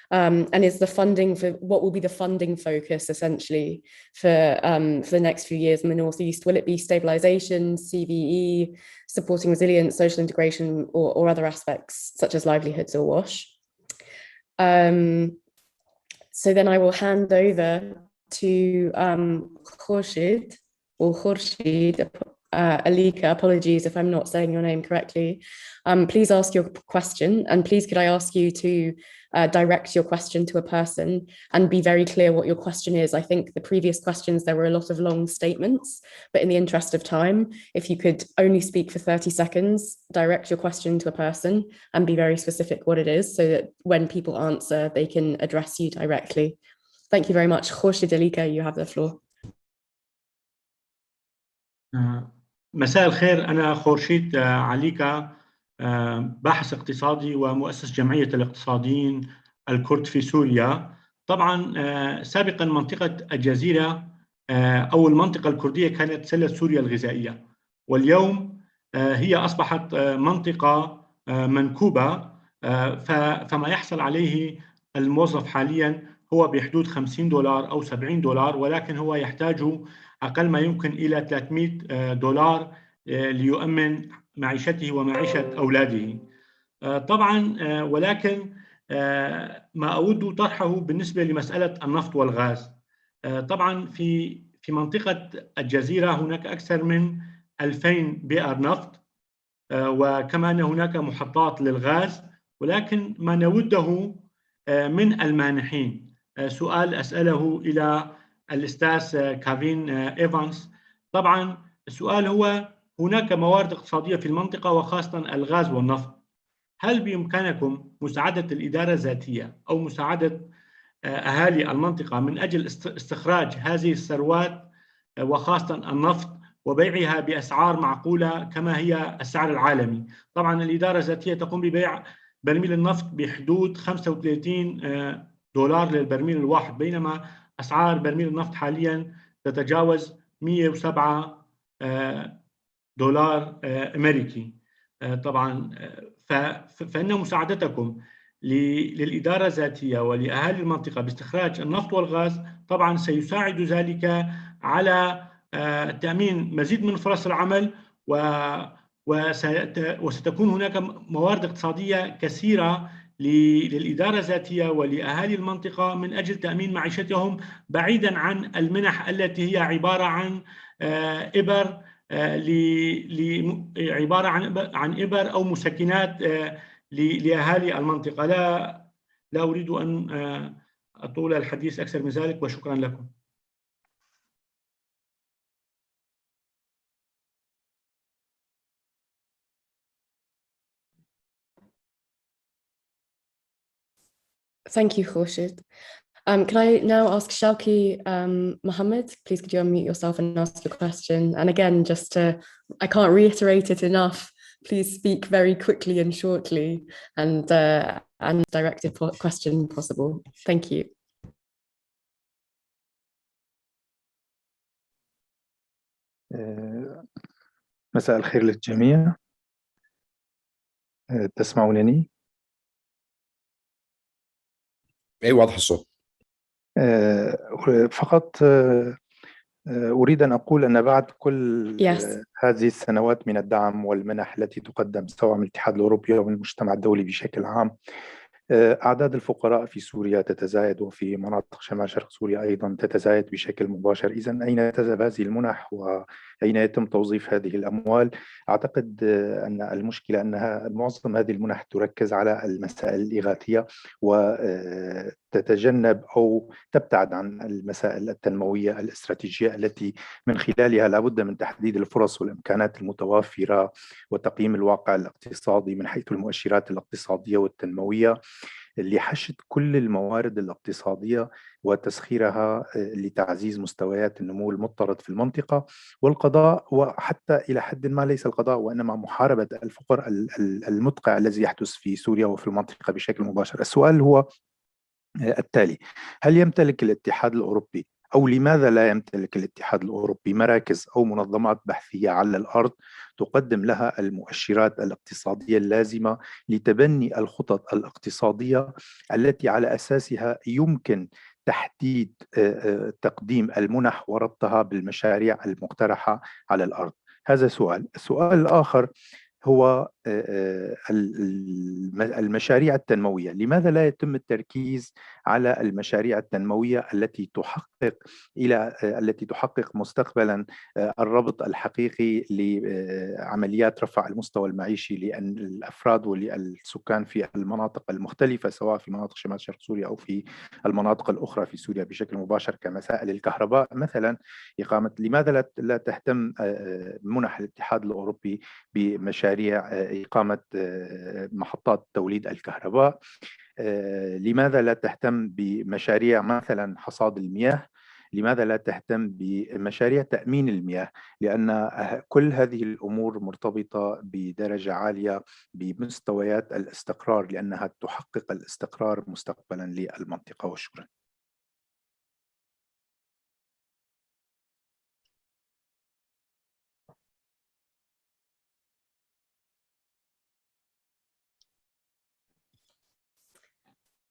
Speaker 1: And is the funding for, what will be the funding focus essentially for the next few years in the Northeast? Will it be stabilization, CVE, supporting resilience, social integration, or other aspects such as livelihoods or WASH? So then I will hand over to Khurshid, Alika, apologies if I'm not saying your name correctly. Please ask your question, and please could I ask you to direct your question to a person and be very clear what your question is. I think the previous questions, there were a lot of long statements, but in the interest of time, if you could only speak for 30 seconds, direct your question to a person and be very specific what it is so that when people answer, they can address you directly. Thank you very much. Khurshid Alika, you have the floor.
Speaker 10: مساء الخير. أنا خورشيد عليكا، باحث اقتصادي ومؤسس جمعية الاقتصاديين الكرد في سوريا. طبعا سابقا منطقة الجزيرة أو المنطقة الكردية كانت سلة سوريا الغذائية، واليوم هي أصبحت منطقة منكوبة، فما يحصل عليه الموظف حاليا هو بحدود $50 أو $70، ولكن هو يحتاج أقل ما يمكن إلى $300 ليؤمن معيشته ومعيشة أولاده. طبعا ولكن ما أود طرحه بالنسبة لمسألة النفط والغاز. طبعا في منطقة الجزيرة هناك أكثر من 2000 بئر نفط، وكمان هناك محطات للغاز، ولكن ما نوده من المانحين. سؤال أسأله إلى الأستاذ كافين إيفانس. طبعا السؤال هو: هناك موارد اقتصادية في المنطقة وخاصة الغاز والنفط، هل بإمكانكم مساعدة الإدارة الذاتية أو مساعدة أهالي المنطقة من أجل استخراج هذه الثروات وخاصة النفط وبيعها بأسعار معقولة كما هي السعر العالمي؟ طبعا الإدارة الذاتية تقوم ببيع برميل النفط بحدود $35 للبرميل الواحد، بينما أسعار برميل النفط حاليا تتجاوز $107 أمريكي. طبعا فإن مساعدتكم للإدارة الذاتية ولأهالي المنطقة باستخراج النفط والغاز طبعا سيساعد ذلك على تأمين مزيد من فرص العمل، وستكون هناك موارد اقتصادية كثيرة للإدارة الذاتية ولأهالي المنطقة من أجل تأمين معيشتهم بعيدا عن المنح التي هي عبارة عن إبر عبارة عن إبر أو مسكنات لأهالي المنطقة. لا أريد أن أطول الحديث أكثر من ذلك، وشكرا لكم.
Speaker 1: Thank you, Khurshid. Can I now ask Shauki Mohammed, please could you unmute yourself and ask your question? And again, I can't reiterate it enough, please speak very quickly and shortly and directed question possible. Thank you.
Speaker 11: مساء الخير للجميع. تسمعونني؟
Speaker 9: ايه، واضح الصوت.
Speaker 11: فقط أريد أن أقول أن بعد كل هذه السنوات من الدعم والمنح التي تقدم سواء من الاتحاد الأوروبي أو من المجتمع الدولي بشكل عام، أعداد الفقراء في سوريا تتزايد، وفي مناطق شمال شرق سوريا أيضا تتزايد بشكل مباشر. إذن أين تذهب هذه المنح وأين يتم توظيف هذه الأموال؟ أعتقد أن المشكلة أنها معظم هذه المنح تركز على المسائل الإغاثية وتتجنب أو تبتعد عن المسائل التنموية الاستراتيجية التي من خلالها لابد من تحديد الفرص والإمكانات المتوافرة وتقييم الواقع الاقتصادي من حيث المؤشرات الاقتصادية والتنموية لحشد كل الموارد الاقتصادية وتسخيرها لتعزيز مستويات النمو المضطرد في المنطقة والقضاء، وحتى إلى حد ما ليس القضاء وإنما محاربة الفقر المدقع الذي يحدث في سوريا وفي المنطقة بشكل مباشر. السؤال هو التالي: هل يمتلك الاتحاد الأوروبي أو لماذا لا يمتلك الاتحاد الأوروبي مراكز أو منظمات بحثية على الأرض تقدم لها المؤشرات الاقتصادية اللازمة لتبني الخطط الاقتصادية التي على أساسها يمكن تحديد تقديم المنح وربطها بالمشاريع المقترحة على الأرض؟ هذا سؤال. السؤال الآخر هو المشاريع التنموية، لماذا لا يتم التركيز على المشاريع التنموية التي تحقق مستقبلا الربط الحقيقي لعمليات رفع المستوى المعيشي للأفراد وللسكان في المناطق المختلفة، سواء في مناطق شمال شرق سوريا أو في المناطق الأخرى في سوريا بشكل مباشر، كمسائل الكهرباء مثلا. لماذا لا تهتم منح الاتحاد الأوروبي بمشاريع إقامة محطات توليد الكهرباء؟ لماذا لا تهتم بمشاريع مثلا حصاد المياه؟ لماذا لا تهتم بمشاريع تأمين المياه؟ لأن كل هذه الأمور مرتبطة بدرجة عالية بمستويات الاستقرار، لأنها تحقق الاستقرار مستقبلا للمنطقة. وشكرا.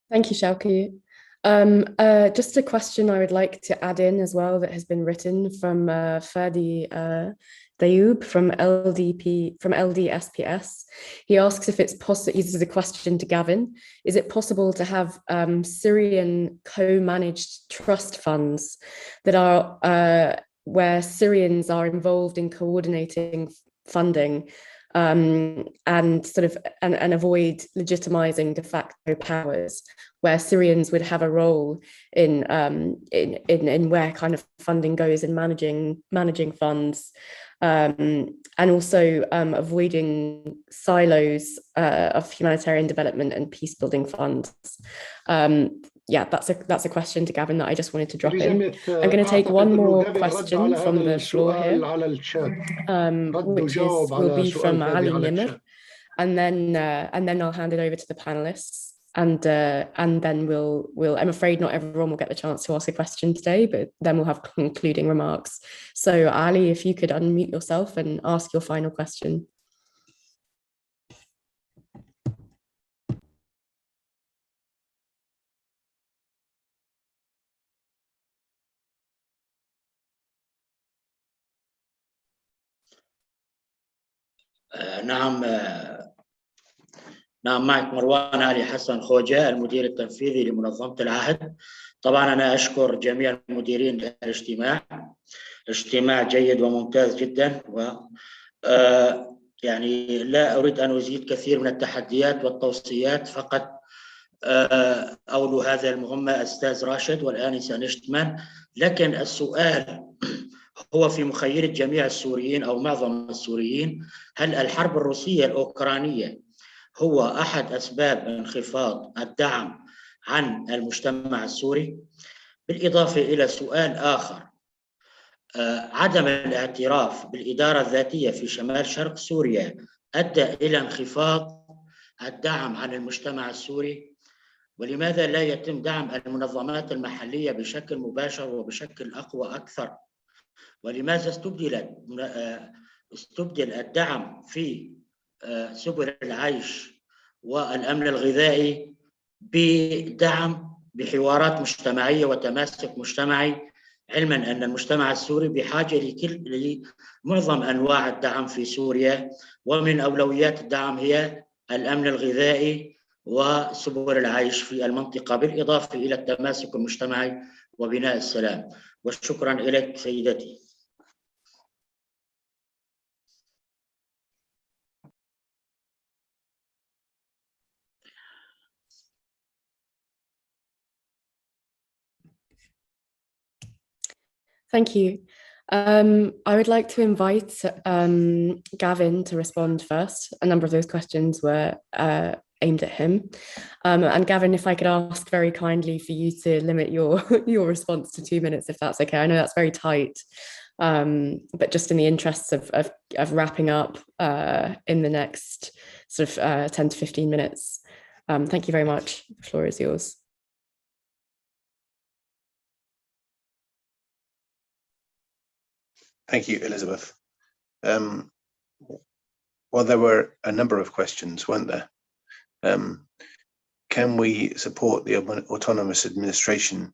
Speaker 1: Thank you, Shauki. Just a question I would like to add in as well that has been written from Fadi Dayoub from LDSPS. He asks if it's possible, this is a question to Gavin, is it possible to have Syrian co-managed trust funds that are where Syrians are involved in coordinating funding and avoid legitimizing de facto powers, where Syrians would have a role in where kind of funding goes in managing funds, and also avoiding silos of humanitarian development and peace building funds. Yeah, that's a question to Gavin that I just wanted to drop in. I'm going to take one more question from the floor here, which will be from Ali Nimr, and then I'll hand it over to the panelists, and then we'll I'm afraid not everyone will get the chance to ask a question today, but then we'll have concluding remarks. So Ali, if you could unmute yourself and ask your final question.
Speaker 12: نعم، معك مروان علي حسن خوجة، المدير التنفيذي لمنظمة العهد. طبعا أنا أشكر جميع المديرين للاجتماع، اجتماع جيد وممتاز جدا، و يعني لا أريد أن أزيد كثير من التحديات والتوصيات، فقط أولو هذا المهمة أستاذ راشد والآنسة نشتمان. لكن السؤال هو في مخيلة جميع السوريين أو معظم السوريين، هل الحرب الروسية الأوكرانية هو أحد أسباب انخفاض الدعم عن المجتمع السوري؟ بالإضافة إلى سؤال آخر، عدم الاعتراف بالإدارة الذاتية في شمال شرق سوريا أدى إلى انخفاض الدعم عن المجتمع السوري، ولماذا لا يتم دعم المنظمات المحلية بشكل مباشر وبشكل أقوى أكثر؟ ولماذا استبدل الدعم في سبل العيش والأمن الغذائي بدعم بحوارات مجتمعية وتماسك مجتمعي، علما أن المجتمع السوري بحاجة لمعظم أنواع الدعم في سوريا، ومن أولويات الدعم هي الأمن الغذائي وسبل العيش في المنطقة، بالإضافة إلى التماسك المجتمعي وبناء السلام. وشكرا لك سيدتي.
Speaker 1: Thank you. I would like to invite Gavin to respond first. A number of those questions were aimed at him. And Gavin, if I could ask very kindly for you to limit your response to 2 minutes, if that's okay. I know that's very tight, but just in the interests of wrapping up in the next sort of 10 to 15 minutes. Thank you very much. The floor is yours.
Speaker 2: Thank you, Elizabeth. Well, there were a number of questions, weren't there? Can we support the autonomous administration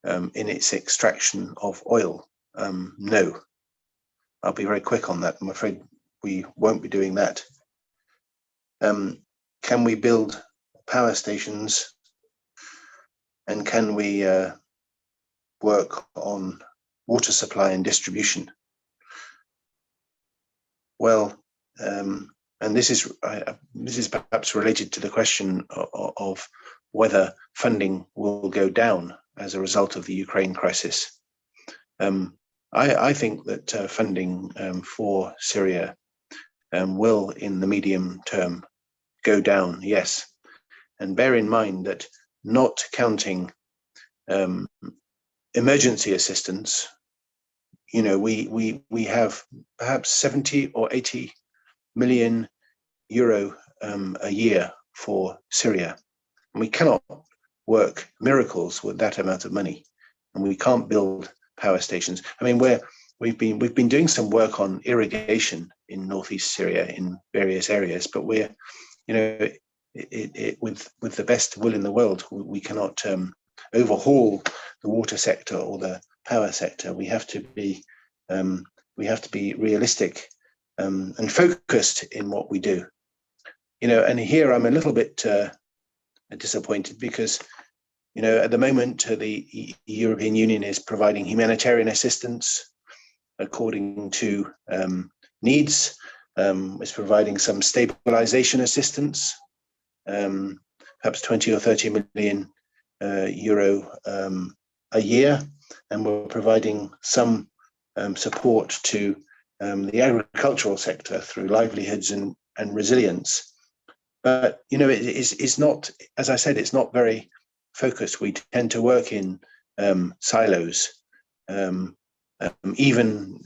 Speaker 2: in its extraction of oil? No. I'll be very quick on that. I'm afraid we won't be doing that. can we build power stations, and can we work on water supply and distribution? Well, and this is perhaps related to the question of whether funding will go down as a result of the Ukraine crisis. I think that funding for Syria will, in the medium term, go down, yes. And bear in mind that not counting emergency assistance, you know, we have perhaps 70 or 80 million euro a year for Syria. And we cannot work miracles with that amount of money, and we can't build power stations. I mean, we've been doing some work on irrigation in northeast Syria in various areas, but we're, you know, with the best will in the world, we cannot overhaul the water sector or the power sector. We have to be realistic and focused in what we do. You know, and here I'm a little bit disappointed because, you know, at the moment the European Union is providing humanitarian assistance according to needs. Is providing some stabilization assistance, perhaps 20 or 30 million euro a year, and we're providing some support to the agricultural sector through livelihoods and resilience. But, you know, it's not, as I said, it's not very focused. We tend to work in silos, even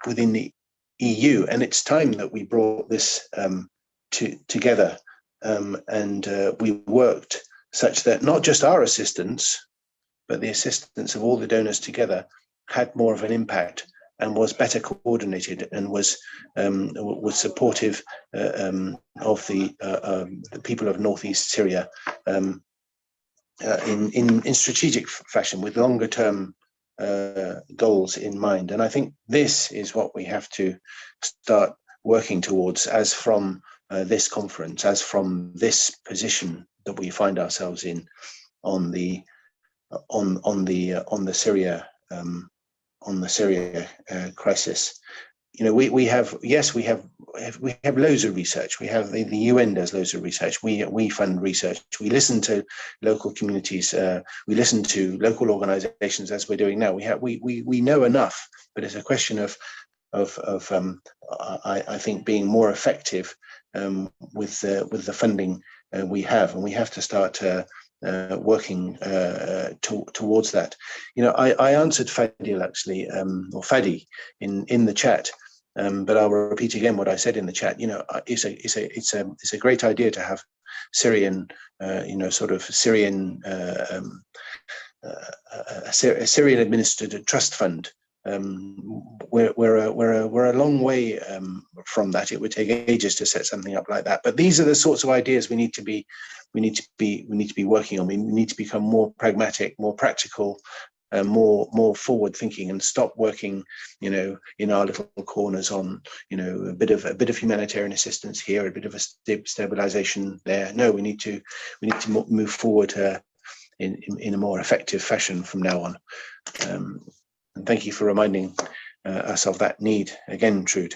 Speaker 2: within the EU, and it's time that we brought this together and we worked such that not just our assistance, but the assistance of all the donors together had more of an impact and was better coordinated and was supportive of the people of northeast Syria in strategic fashion with longer term goals in mind. And I think this is what we have to start working towards as from this conference, as from this position that we find ourselves in on the Syria crisis. You know, we have loads of research. We have the UN does loads of research. We fund research. We listen to local communities. We listen to local organizations, as we're doing now. We know enough, but it's a question of I think being more effective with the funding we have, and we have to start working towards that. You know, I answered Fadil actually, or Fadi in the chat, but I'll repeat again what I said in the chat. You know, it's a great idea to have Syrian, you know, sort of Syrian Syrian administered trust fund. We're a long way from that. It would take ages to set something up like that. But these are the sorts of ideas we need to be working on. We need to become more pragmatic, more practical, more forward thinking, and stop working, you know, in our little corners on, you know, a bit of humanitarian assistance here, a bit of a stabilization there. No, we need to move forward in a more effective fashion from now on. And thank you for reminding us of that need again, Trude.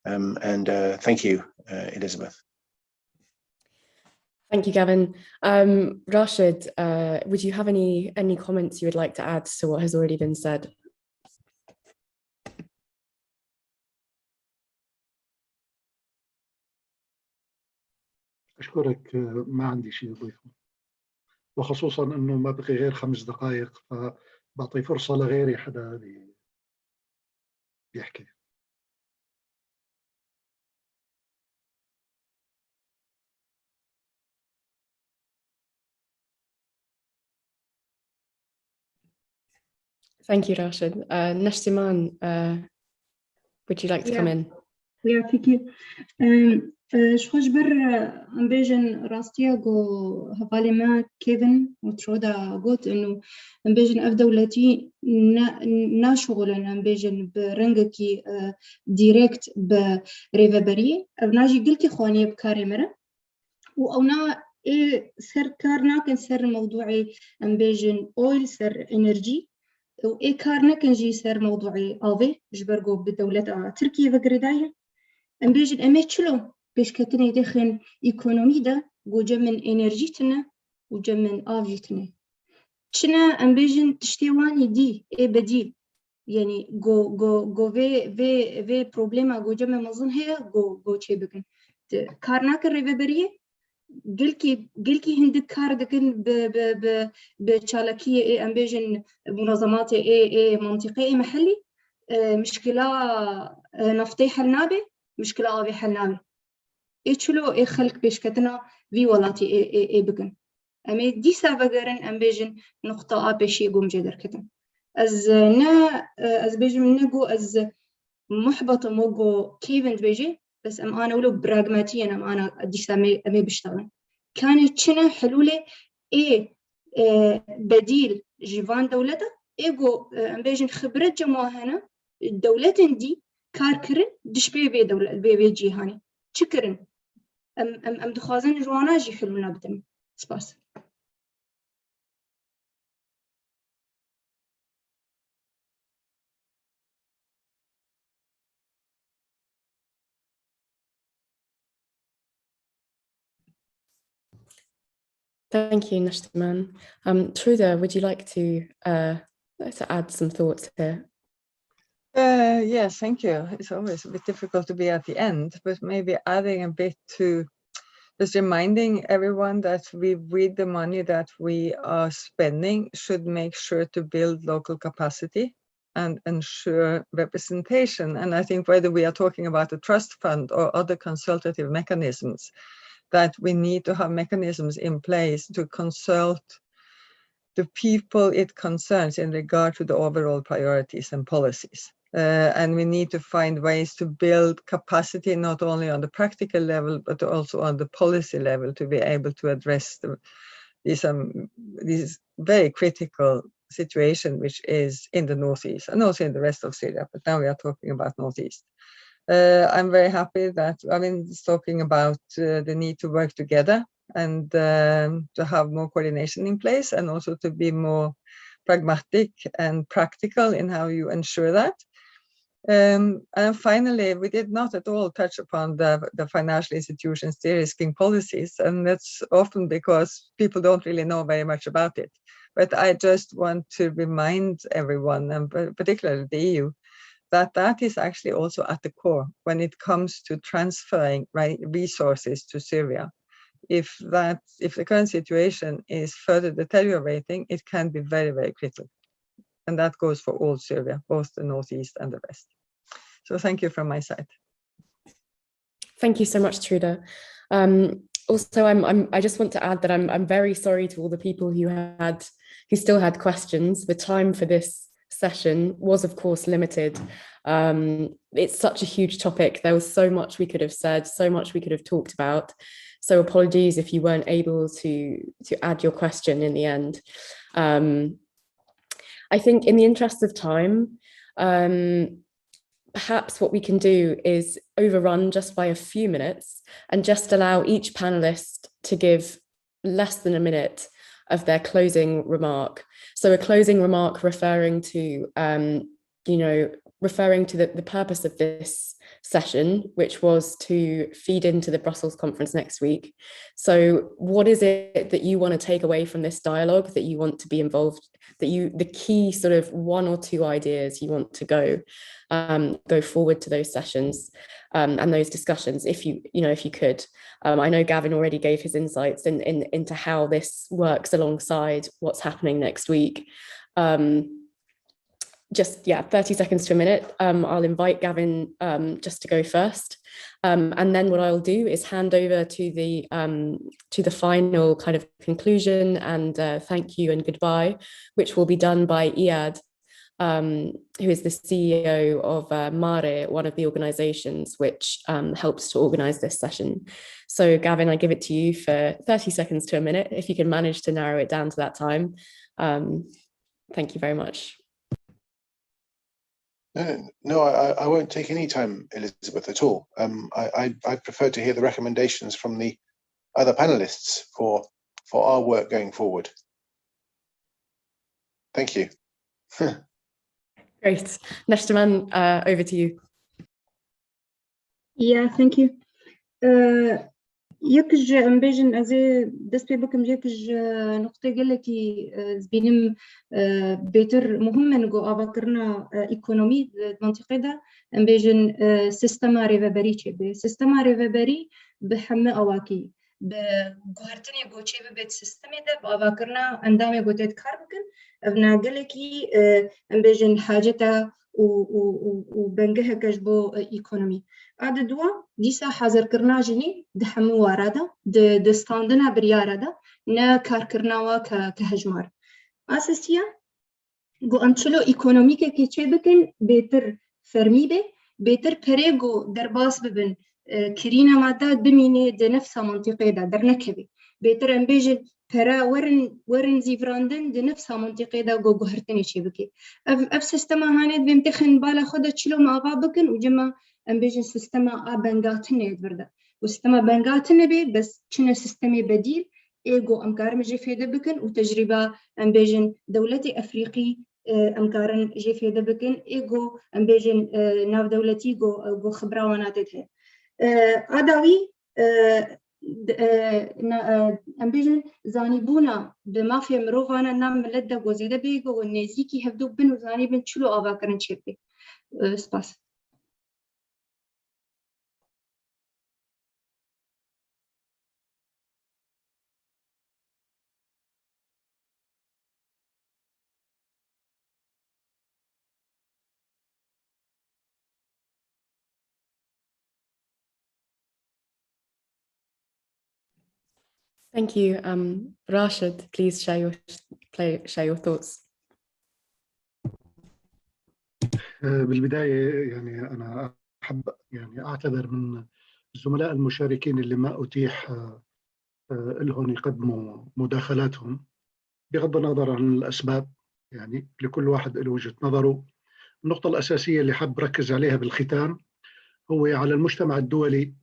Speaker 2: And thank you, Elizabeth.
Speaker 1: Thank you, Gavin. Rashid, would you have any comments you would like to add to what has already been said?
Speaker 4: أشكرك، ما عندي شيء أضيفه، وخصوصا أنه ما بقي غير 5 دقائق، فبعطي فرصة لغيري حدا يحكي.
Speaker 1: Thank you, Rashid. Nashtiman, would you like to come in?
Speaker 3: يعطيكي. شو جبر أمبيجن راستياغو هفاليما كيفن وترودا قلت إنه أمبيجن أف دولتي ناشغلنا أمبيجن برنجكي ديريكت بريفابري. أبناجي قلتي خواني بكاري مرة وأنا إيه سر كارنا كان سر موضوعي أمبيجن أويل سر إنرجي وإيه كارنا كان جي سر موضوعي آفي جبرجو بدولة تركيا وغردايا أمبيجن أميتشلو بيش كتني دخن إيكونومي دا وجا من إنرجيتنا وجا من آفيتنا شنا أمبيجن تشتيواني دي إيه بديل يعني جو في بروبليما جو جمع مظن هي جو تشي بكن كارناك الريفبريه قلكي هندك كار دكن بشالكيه اي امبيجن منظمات اي منطقيه محلي مشكله نفطي حلنابه مشكله ابي حلنابه اي تشلو اي خلق بيشكتنا في ولاتي اي بكن امي دي سافغرن امبيجن نقطه ابشي قوم جدر كتن از بيجي من نجو از محبطة موجو كيفن بيجي بس أنا ولو براغماتيا أنا أديش أمي بشتغل كانت شنا حلولة إيه بديل جيفان دولته إيجو أم بيجي خبرة جماهنا الدولة دي كاركرن دش بي دولة بي جيهاني شكرن أم دخازن جوانا جي حلونا بدم سباس.
Speaker 1: Thank you, Nashtaman. Truda, would you like to add some thoughts here?
Speaker 5: Yes, thank you. It's always a bit difficult to be at the end, but maybe adding a bit to just reminding everyone that we, with the money that we are spending, should make sure to build local capacity and ensure representation. And I think whether we are talking about a trust fund or other consultative mechanisms, that we need to have mechanisms in place to consult the people it concerns in regard to the overall priorities and policies. And we need to find ways to build capacity, not only on the practical level, but also on the policy level, to be able to address these very critical situation, which is in the Northeast and also in the rest of Syria. But now we are talking about Northeast. I'm very happy that it's talking about the need to work together and to have more coordination in place, and also to be more pragmatic and practical in how you ensure that. And finally, we did not at all touch upon the financial institutions de-risking policies, and that's often because people don't really know very much about it. But I just want to remind everyone, and particularly the EU, that is actually also at the core when it comes to transferring resources to Syria. If the current situation is further deteriorating, it can be very, very critical. And that goes for all Syria, both the Northeast and the West. So thank you from my side.
Speaker 1: Thank you so much, Truda. Also, I just want to add that I'm very sorry to all the people who still had questions. The time for this session was, of course, limited. It's such a huge topic. There was so much we could have said, so much we could have talked about. So apologies if you weren't able to add your question in the end. I think in the interest of time, perhaps what we can do is overrun just by a few minutes and just allow each panelist to give less than a minute of their closing remark. So a closing remark referring to, referring to the purpose of this session, which was to feed into the Brussels conference next week. So what is it that you want to take away from this dialogue, that you want to be involved, the key sort of one or two ideas you want to go forward to those sessions and those discussions, if you could. I know Gavin already gave his insights into how this works alongside what's happening next week. Just 30 seconds to a minute. I'll invite Gavin just to go first, and then what I'll do is hand over to the final kind of conclusion and thank you and goodbye, which will be done by Iyad, who is the CEO of Mare, one of the organizations which helps to organize this session. So Gavin, I give it to you for 30 seconds to a minute, if you can manage to narrow it down to that time. Thank you very much.
Speaker 2: No, I won't take any time, Elizabeth, at all. I prefer to hear the recommendations from the other panelists for our work going forward. Thank you.
Speaker 1: Great. Neshtaman, over to you.
Speaker 3: Yeah, thank you. يكج امبيجن ازي دس بكم يكج نقطة قلتي زبينم بيتر مهم نجو أبكرنا إيكونومي منطقة ده امبيجن سيستما ريفابري تبي سيستما ريفابري بحمة أواكي بجهرتني جو تبي بيت سيستم ده بأبكرنا عندما جو تتكربكن ابنا قلكي امبيجن حاجته وبنجها كجبو إيكونومي عدد دوا ديسا حاضر كرنا جني دحمو واردا دستاندنا برياردا نا كار كرناوا كهجمار أساسيا جو أنشلو إيكونوميكا كيتشبكن بيتر فرميبه بيتر بريغو درباس ببن كرينا مادات بميني دي نفسها منطقة دا درنكبي بيتر أنبيجن برا ورن زيفراندن دي نفسها منطقة دا جو هرتني شبكي أف سيستما هانيت بيمتخن بالا خدا تشلو مع بابكن وجما أنبيجن سيستما بنغاتن يدبردا وسيستما بنغاتن بي بس شنو سيستمي بديل إيجو أمكارم جي في دبكن وتجربة أنبيجن دولتي أفريقي أمكارن جي في دبكن إيجو أنبيجن ناف دولتي جو خبرة وناتتها عداوي أنبيجن زانيبونا بمافيا مروفانا نام ملدا وزيدا بيجو والنيزيكي هفدو بن وزاني بن تشلو أباكرن شبي سباس.
Speaker 1: Thank you. Rashid, please share your thoughts.
Speaker 4: بالبداية يعني أنا أحب يعني أعتذر من الزملاء المشاركين اللي ما أتيح لهم يقدموا مداخلاتهم بغض النظر عن الأسباب، يعني لكل واحد له وجهة نظره. النقطة الأساسية اللي حاب ركز عليها بالختام هو على المجتمع الدولي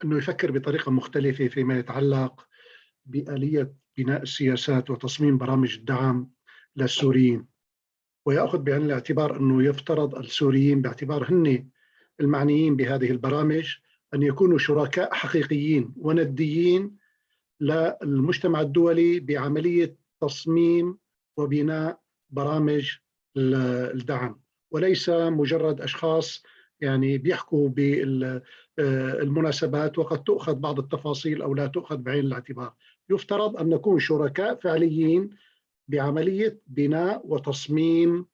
Speaker 4: أنه يفكر بطريقة مختلفة فيما يتعلق بآلية بناء السياسات وتصميم برامج الدعم للسوريين، ويأخذ بعين الاعتبار أنه يفترض السوريين باعتبار هن المعنيين بهذه البرامج أن يكونوا شركاء حقيقيين ونديين للمجتمع الدولي بعملية تصميم وبناء برامج الدعم، وليس مجرد أشخاص يعني بيحكوا بالمناسبات وقد تؤخذ بعض التفاصيل أو لا تؤخذ بعين الاعتبار. يفترض أن نكون شركاء فعليين بعملية بناء وتصميم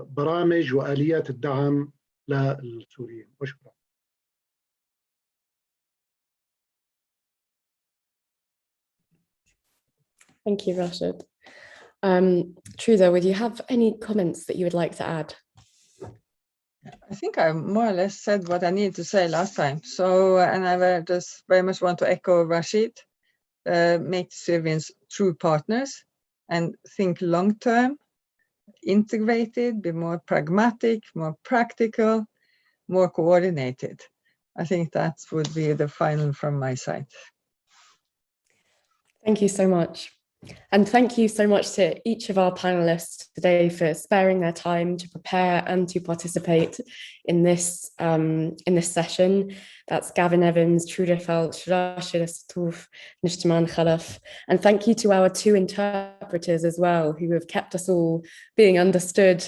Speaker 4: برامج وآليات الدعم للسوريين. وشكرا.
Speaker 1: Thank you, Rashid. Truda, would you have any comments that you would like to add?
Speaker 5: I think I more or less said what I needed to say last time. So, and I just very much want to echo Rashid, make Syrians true partners and think long-term, integrated, be more pragmatic, more practical, more coordinated. I think that would be the final from my side.
Speaker 1: Thank you so much. And thank you so much to each of our panelists today for sparing their time to prepare and to participate in this session. That's Gavin Evans, Truda Felch, Rashid Asatouf, Nishtaman Khalaf. And thank you to our two interpreters as well, who have kept us all being understood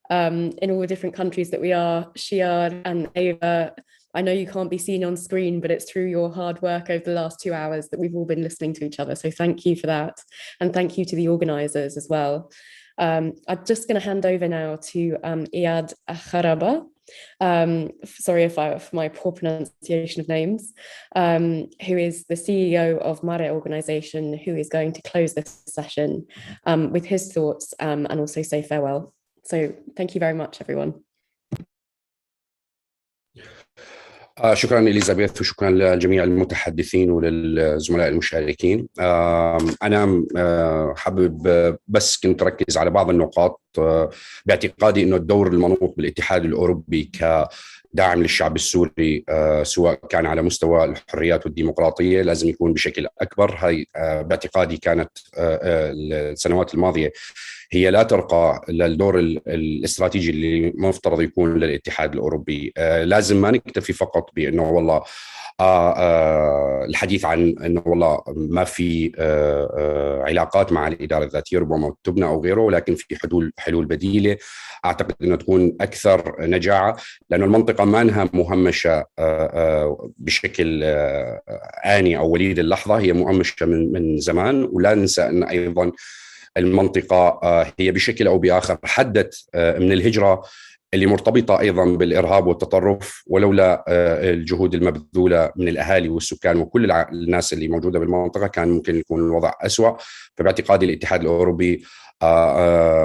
Speaker 1: in all the different countries that we are. Shiar and Ava, I know you can't be seen on screen, but it's through your hard work over the last 2 hours that we've all been listening to each other. So thank you for that. And thank you to the organisers as well. I'm just going to hand over now to Iyad Akharaba. Sorry for my poor pronunciation of names, who is the CEO of Mare organisation, who is going to close this session with his thoughts and also say farewell. So thank you very much, everyone.
Speaker 9: شكرا إليزابيث وشكرا لجميع المتحدثين وللزملاء المشاركين. أنا حابب بس كنت أركز على بعض النقاط باعتقادي أنه الدور المنوط بالاتحاد الأوروبي داعم للشعب السوري سواء كان على مستوى الحريات والديمقراطية لازم يكون بشكل أكبر. هاي باعتقادي كانت السنوات الماضية هي لا ترقى للدور الاستراتيجي اللي مفترض يكون للاتحاد الأوروبي. لازم ما نكتفي فقط بأنه والله الحديث عن أنه والله ما في علاقات مع الإدارة الذاتية ربما تبنى أو غيره، ولكن في حلول بديلة أعتقد أنها تكون أكثر نجاعة، لأن المنطقة ما أنها مهمشة بشكل آني أو وليد اللحظة، هي مهمشة من زمان. ولا ننسى أن أيضا المنطقة هي بشكل أو بآخر حدت من الهجرة اللي مرتبطة أيضا بالإرهاب والتطرف، ولولا الجهود المبذولة من الأهالي والسكان وكل الناس اللي موجودة بالمنطقة كان ممكن يكون الوضع أسوأ. فباعتقادي الاتحاد الأوروبي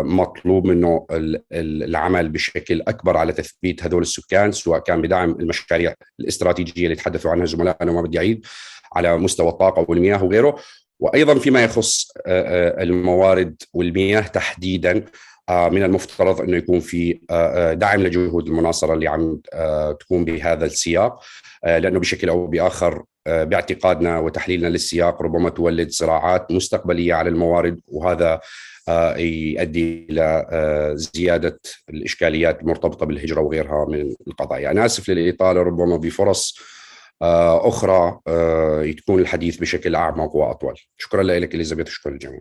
Speaker 9: مطلوب منه العمل بشكل أكبر على تثبيت هذول السكان، سواء كان بدعم المشاريع الاستراتيجية اللي تحدثوا عنها زملائنا وما بدي أعيد على مستوى الطاقة والمياه وغيره، وأيضا فيما يخص الموارد والمياه تحديدا من المفترض أنه يكون في دعم لجهود المناصرة اللي عم تكون بهذا السياق، لأنه بشكل أو بآخر باعتقادنا وتحليلنا للسياق ربما تولد صراعات مستقبلية على الموارد، وهذا يؤدي إلى زيادة الإشكاليات المرتبطة بالهجرة وغيرها من القضايا. أنا آسف للإطالة، ربما بفرص أخرى يكون الحديث بشكل أعمق وأطول. شكرا لك إليزابيث، شكرا للجميع.